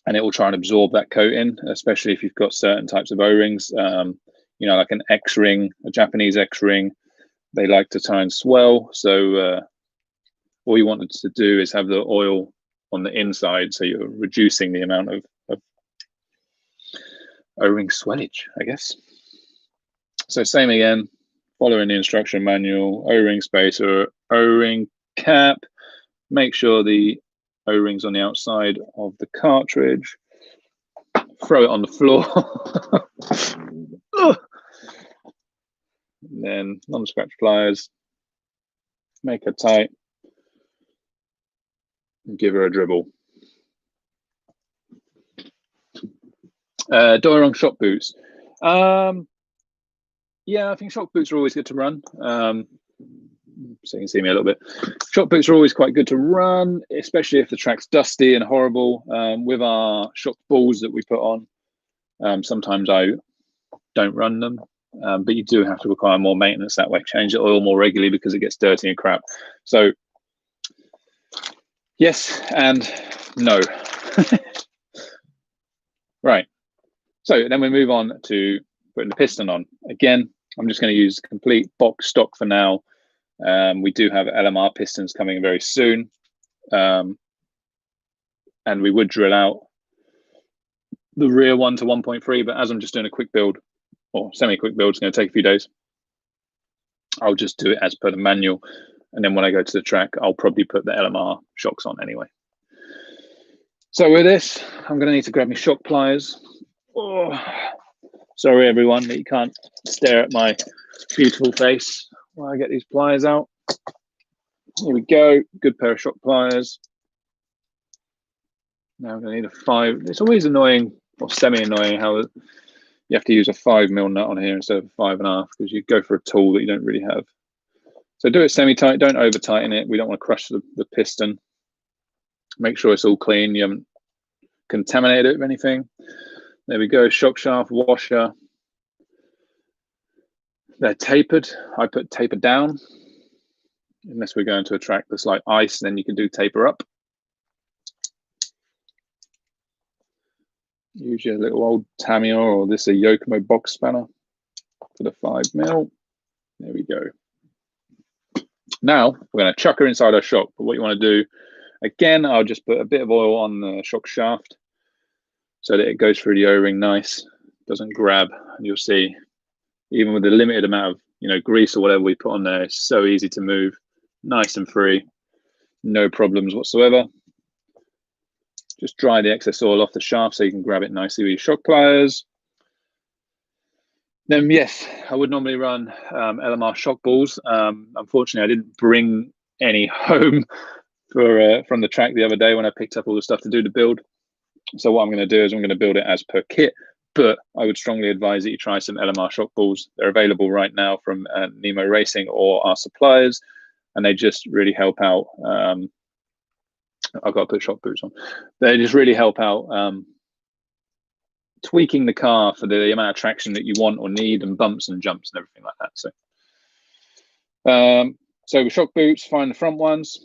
and it will try and absorb that coating, especially if you've got certain types of O-rings. You know, like an X-ring, a Japanese X-ring, they like to try and swell. So all you wanted to do is have the oil on the inside, so you're reducing the amount of O-ring swellage, I guess. So same again, following the instruction manual, O-ring spacer, O-ring cap. Make sure the O-ring's on the outside of the cartridge. Throw it on the floor. And then non-scratch pliers. Make her tight. And give her a dribble. Doirong shock boots. Yeah, I think shock boots are always good to run. So you can see me a little bit. Shock boots are always quite good to run, especially if the track's dusty and horrible. With our shock balls that we put on, sometimes I don't run them, but you do have to require more maintenance that way. Change the oil more regularly because it gets dirty and crap. So yes and no. Right. So then we move on to putting the piston on. Again, I'm just going to use complete box stock for now. We do have LMR pistons coming very soon. And we would drill out the rear one to 1.3, but as I'm just doing a quick build, or semi-quick build, it's going to take a few days. I'll just do it as per the manual. And then when I go to the track, I'll probably put the LMR shocks on anyway. So with this, I'm going to need to grab my shock pliers. Oh, sorry, everyone, that you can't stare at my beautiful face while I get these pliers out. Here we go. Good pair of shock pliers. Now I'm going to need a 5. It's always annoying, or semi-annoying, how you have to use a 5mm nut on here instead of a 5.5, because you go for a tool that you don't really have. So do it semi-tight. Don't over-tighten it. We don't want to crush the piston. Make sure it's all clean. You haven't contaminated it with anything. There we go. Shock shaft, washer. They're tapered. I put taper down. Unless we're going to a track that's like ice, then you can do taper up. Use your little old Tamiya, or this is a Yokomo box spanner for the 5mm. There we go. Now we're going to chuck her inside our shock. But what you want to do, again, I'll just put a bit of oil on the shock shaft so that it goes through the O-ring nice, doesn't grab. And you'll see, even with the limited amount of grease or whatever we put on there, it's so easy to move, nice and free, no problems whatsoever. Just dry the excess oil off the shaft so you can grab it nicely with your shock pliers. Then yes, I would normally run LMR shock balls. Unfortunately, I didn't bring any home from the track the other day when I picked up all the stuff to do the build. So what I'm going to do is I'm going to build it as per kit, but I would strongly advise that you try some LMR shock balls. They're available right now from Nemo Racing or our suppliers, and they just really help out. I've got to put shock boots on. They just really help out tweaking the car for the amount of traction that you want or need, and bumps and jumps and everything like that. So with shock boots, find the front ones.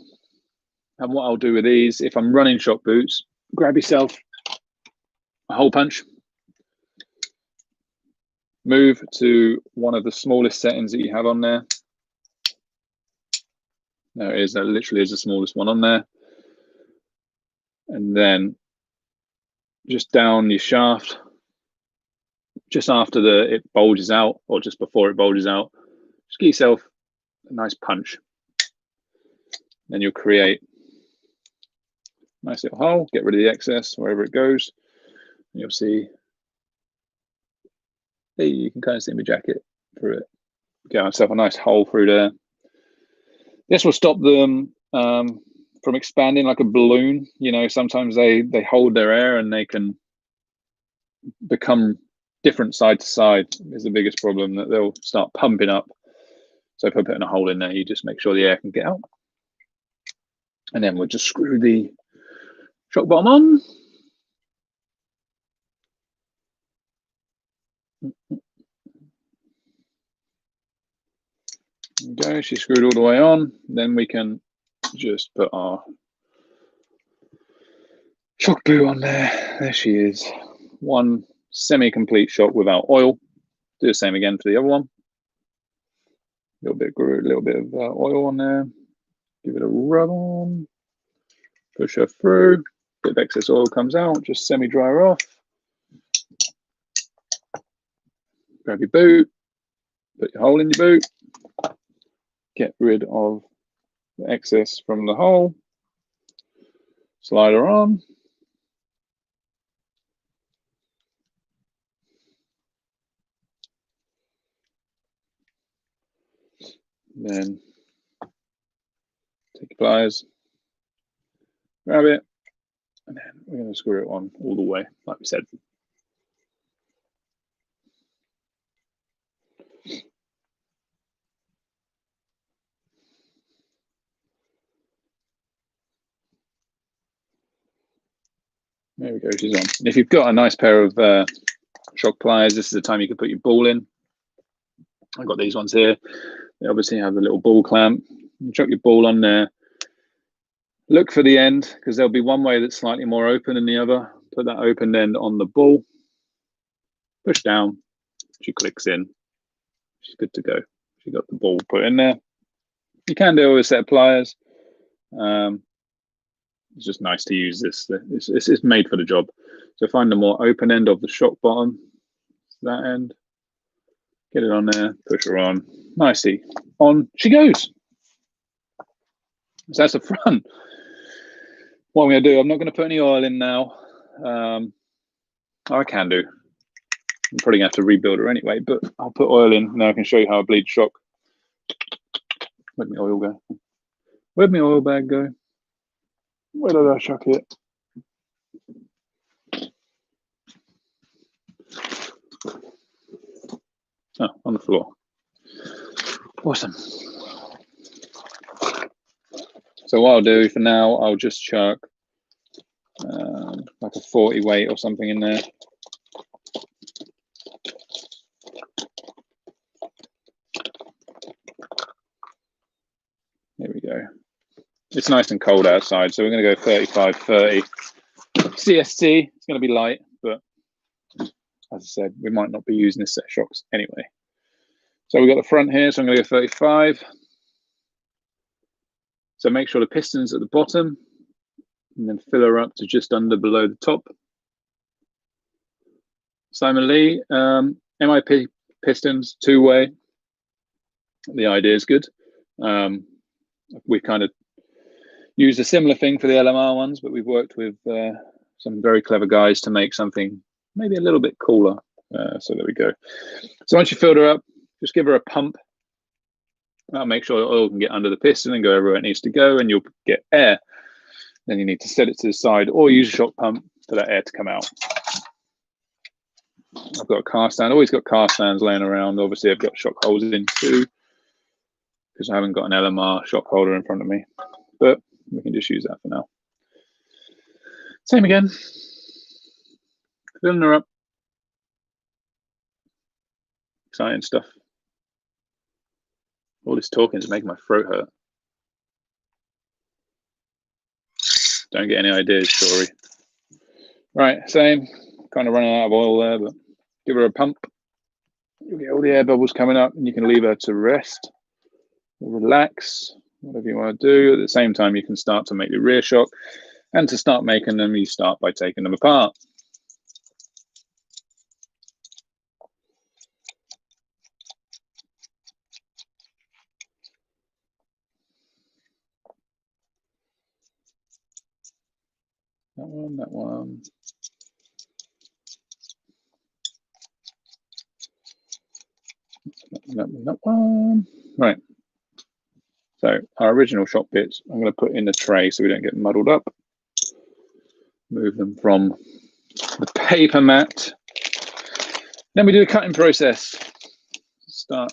And what I'll do with these, if I'm running shock boots, grab yourself a hole punch. Move to one of the smallest settings that you have on there. There it is. That literally is the smallest one on there. And then just down your shaft, just after it bulges out, or just before it bulges out, just give yourself a nice punch. Then you'll create a nice little hole, get rid of the excess wherever it goes. And you'll see, hey, you can kind of see my jacket through it. Get myself a nice hole through there. This will stop them from expanding like a balloon. Sometimes they hold their air and they can become different side to side is the biggest problem, that they'll start pumping up. So if I put in a hole in there, you just make sure the air can get out. And then we'll just screw the shock bottom on. There we go, she's screwed all the way on. Then we can just put our shock boot on there. There she is. One semi-complete shock without oil. Do the same again for the other one. A little bit of oil on there. Give it a rub on. Push her through. Bit of excess oil comes out, just semi-dry her off. Grab your boot, put your hole in your boot, get rid of the excess from the hole, slide her on. Then take your pliers, grab it, and then we're going to screw it on all the way, like we said. There we go, she's on. And if you've got a nice pair of shock pliers, this is the time you can put your ball in. I've got these ones here. They obviously have the little ball clamp. You chuck your ball on there. Look for the end, because there'll be one way that's slightly more open than the other. Put that open end on the ball. Push down. She clicks in. She's good to go. She got the ball put in there. You can do it with a set of pliers. It's just nice to use this. It's made for the job. So find the more open end of the shock bottom. That end. Get it on there. Push her on. Nicely. On she goes. So that's the front. What I'm going to do, I'm not going to put any oil in now. I can do. I'm probably going to have to rebuild her anyway, but I'll put oil in. Now I can show you how I bleed shock. Where'd my oil go? Where'd my oil bag go? Where did I chuck it? Oh, on the floor. Awesome. So what I'll do for now, I'll just chuck like a 40 weight or something in there. There we go. It's nice and cold outside, so we're going to go 35, 30. CST, it's going to be light, but as I said, we might not be using this set of shocks anyway. So we've got the front here, so I'm going to go 35. So make sure the piston's at the bottom, and then fill her up to just under below the top. Simon Lee, MIP pistons, two-way. The idea is good. We kind of used a similar thing for the LMR ones, but we've worked with some very clever guys to make something maybe a little bit cooler. So there we go. So once you filled her up, just give her a pump. That'll make sure the oil can get under the piston and go everywhere it needs to go, and you'll get air. Then you need to set it to the side or use a shock pump for that air to come out. I've got a car stand, always got car stands laying around. Obviously I've got shock holders in too, because I haven't got an LMR shock holder in front of me, but we can just use that for now. Same again, filling her up. Exciting stuff. All this talking is making my throat hurt. Don't get any ideas, Shory. Right, same. Kind of running out of oil there, but give her a pump. You'll get all the air bubbles coming up, and you can leave her to rest or relax, whatever you want to do. At the same time, you can start to make your rear shock. And to start making them, you start by taking them apart. That one, that one. That one. Right. So our original shock bits, I'm going to put in the tray so we don't get muddled up. Move them from the paper mat. Then we do the cutting process. Start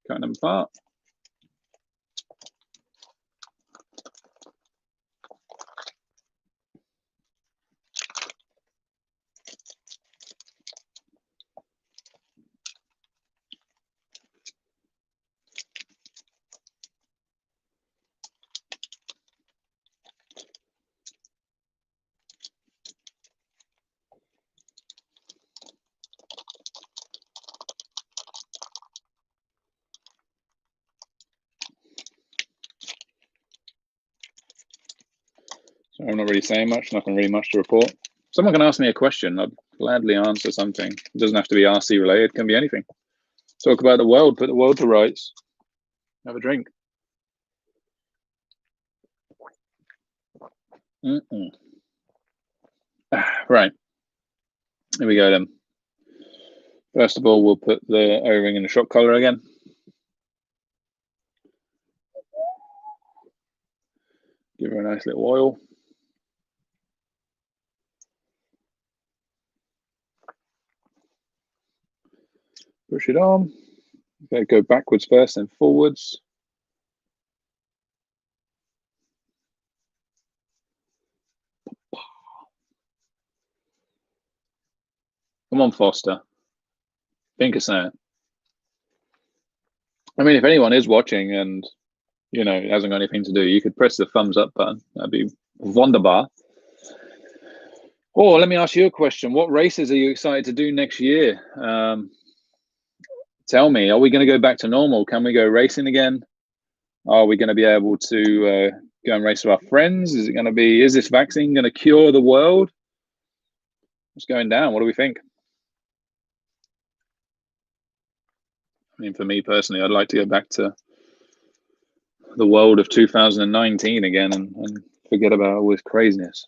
cutting them apart. So I'm not really saying much, nothing really much to report. Someone can ask me a question, I'd gladly answer something. It doesn't have to be RC related, it can be anything. Talk about the world, put the world to rights. Have a drink. Right, here we go then. First of all, we'll put the O-ring in the shock collar again. Give her a nice little oil. Push it on. Okay, go backwards first, then forwards. Come on, Foster. Think of that. I mean, if anyone is watching and, you know, hasn't got anything to do, you could press the thumbs up button. That'd be wunderbar. Or let me ask you a question. What races are you excited to do next year? Tell me, are we going to go back to normal? Can we go racing again? Are we going to be able to go and race with our friends? Is this vaccine going to cure the world? What's going down? What do we think? I mean, for me personally, I'd like to go back to the world of 2019 again and forget about all this craziness.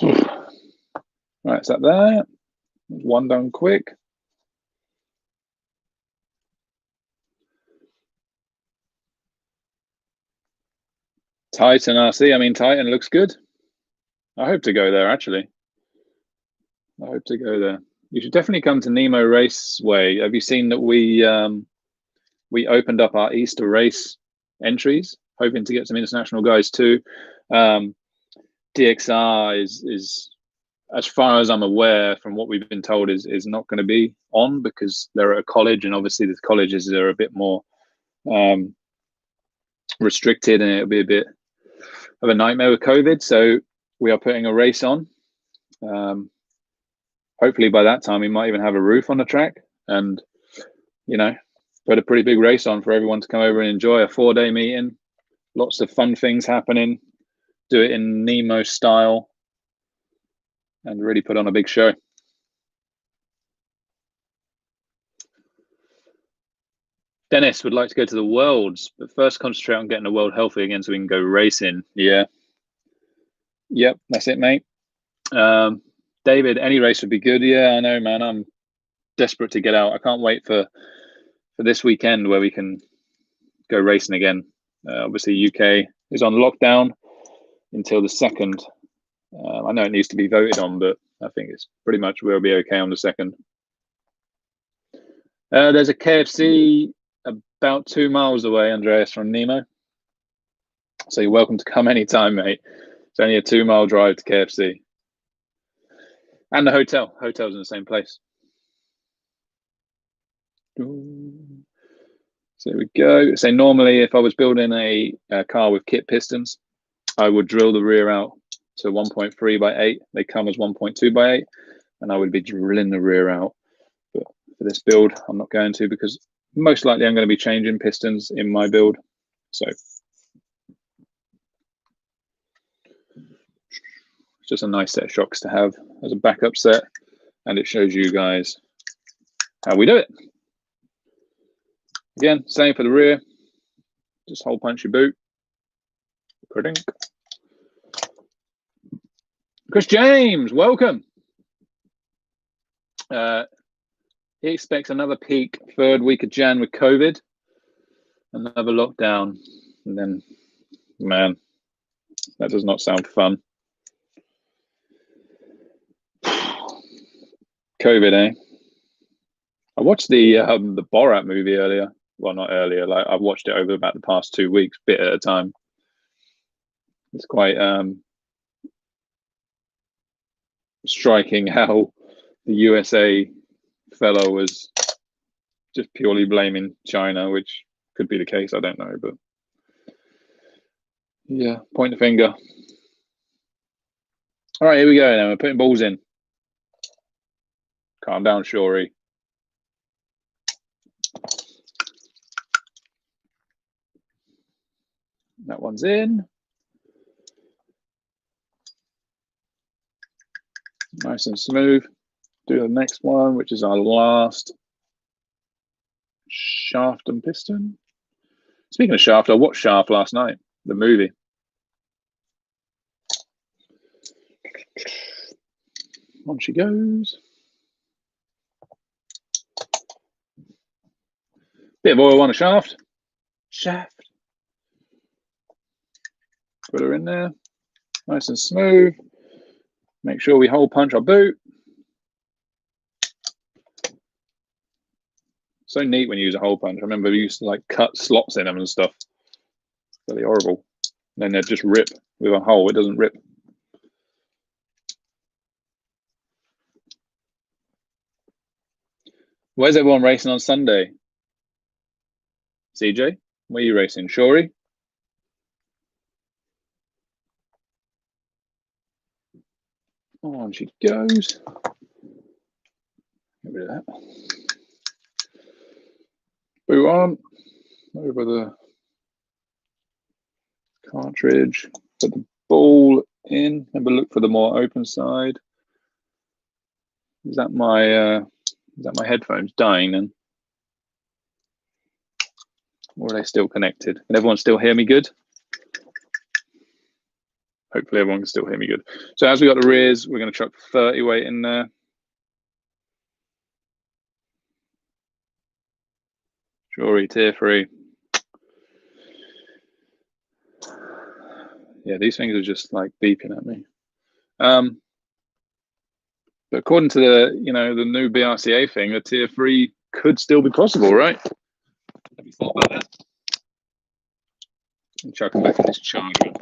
Right, is that there? One done quick. Titan RC, I mean, Titan looks good. I hope to go there, actually. I hope to go there. You should definitely come to Nemo Raceway. Have you seen that we opened up our Easter race entries, hoping to get some international guys too. DXR is, as far as I'm aware, from what we've been told, is not going to be on because they're at a college, and obviously the colleges are a bit more restricted, and it'll be a bit of a nightmare with COVID. So we are putting a race on. Hopefully by that time we might even have a roof on the track, and you know, put a pretty big race on for everyone to come over and enjoy. A 4-day meeting, lots of fun things happening. Do it in Nemo style, and really put on a big show. Dennis would like to go to the Worlds, but first concentrate on getting the world healthy again so we can go racing. Yeah. Yep, that's it, mate. David, any race would be good. Yeah, I know, man. I'm desperate to get out. I can't wait for this weekend where we can go racing again. Obviously, UK is on lockdown until the 2nd. I know it needs to be voted on, but I think it's pretty much we'll be okay on the 2nd. There's a KFC about 2 miles away, Andreas, from Nemo. So you're welcome to come anytime, mate. It's only a 2-mile drive to KFC. And the hotel. Hotel's in the same place. So here we go. So normally if I was building a car with kit pistons, I would drill the rear out to 1.3 by 8. They come as 1.2 by 8, and I would be drilling the rear out. But for this build, I'm not going to, because most likely I'm going to be changing pistons in my build. So it's just a nice set of shocks to have as a backup set, and it shows you guys how we do it. Again, same for the rear. Just hole punch your boot. Chris James, welcome. He expects another peak 3rd week of Jan with COVID, another lockdown, and then, man, that does not sound fun. COVID, eh? I watched the Borat movie earlier. Well, not earlier. Like I've watched it over about the past 2 weeks, bit at a time. It's quite striking how the USA fellow was just purely blaming China, which could be the case. I don't know, but yeah, point the finger. All right, here we go. Now we're putting balls in. Calm down, Shori. That one's in. Nice and smooth. Do the next one, which is our last shaft and piston. Speaking of shaft, I watched Shaft last night, the movie. On she goes. Bit of oil on a shaft. Put her in there. Nice and smooth. Make sure we hole punch our boot. So neat when you use a hole punch. I remember we used to like cut slots in them and stuff. It's really horrible. And then they'd just rip with a hole. It doesn't rip. Where's everyone racing on Sunday? CJ, where are you racing? Shorey? On she goes. Get rid of that. Boot on. Over the cartridge. Put the ball in. Remember, look for the more open side. Is that my headphones dying then? Or are they still connected? Can everyone still hear me good? Hopefully everyone can still hear me good. So as we got the rears, we're going to chuck 30 weight in there. Shorey, tier 3. Yeah, these things are just like beeping at me. But according to the the new BRCA thing, a tier 3 could still be possible, right? Have you thought about that? And chuck them back in this charger.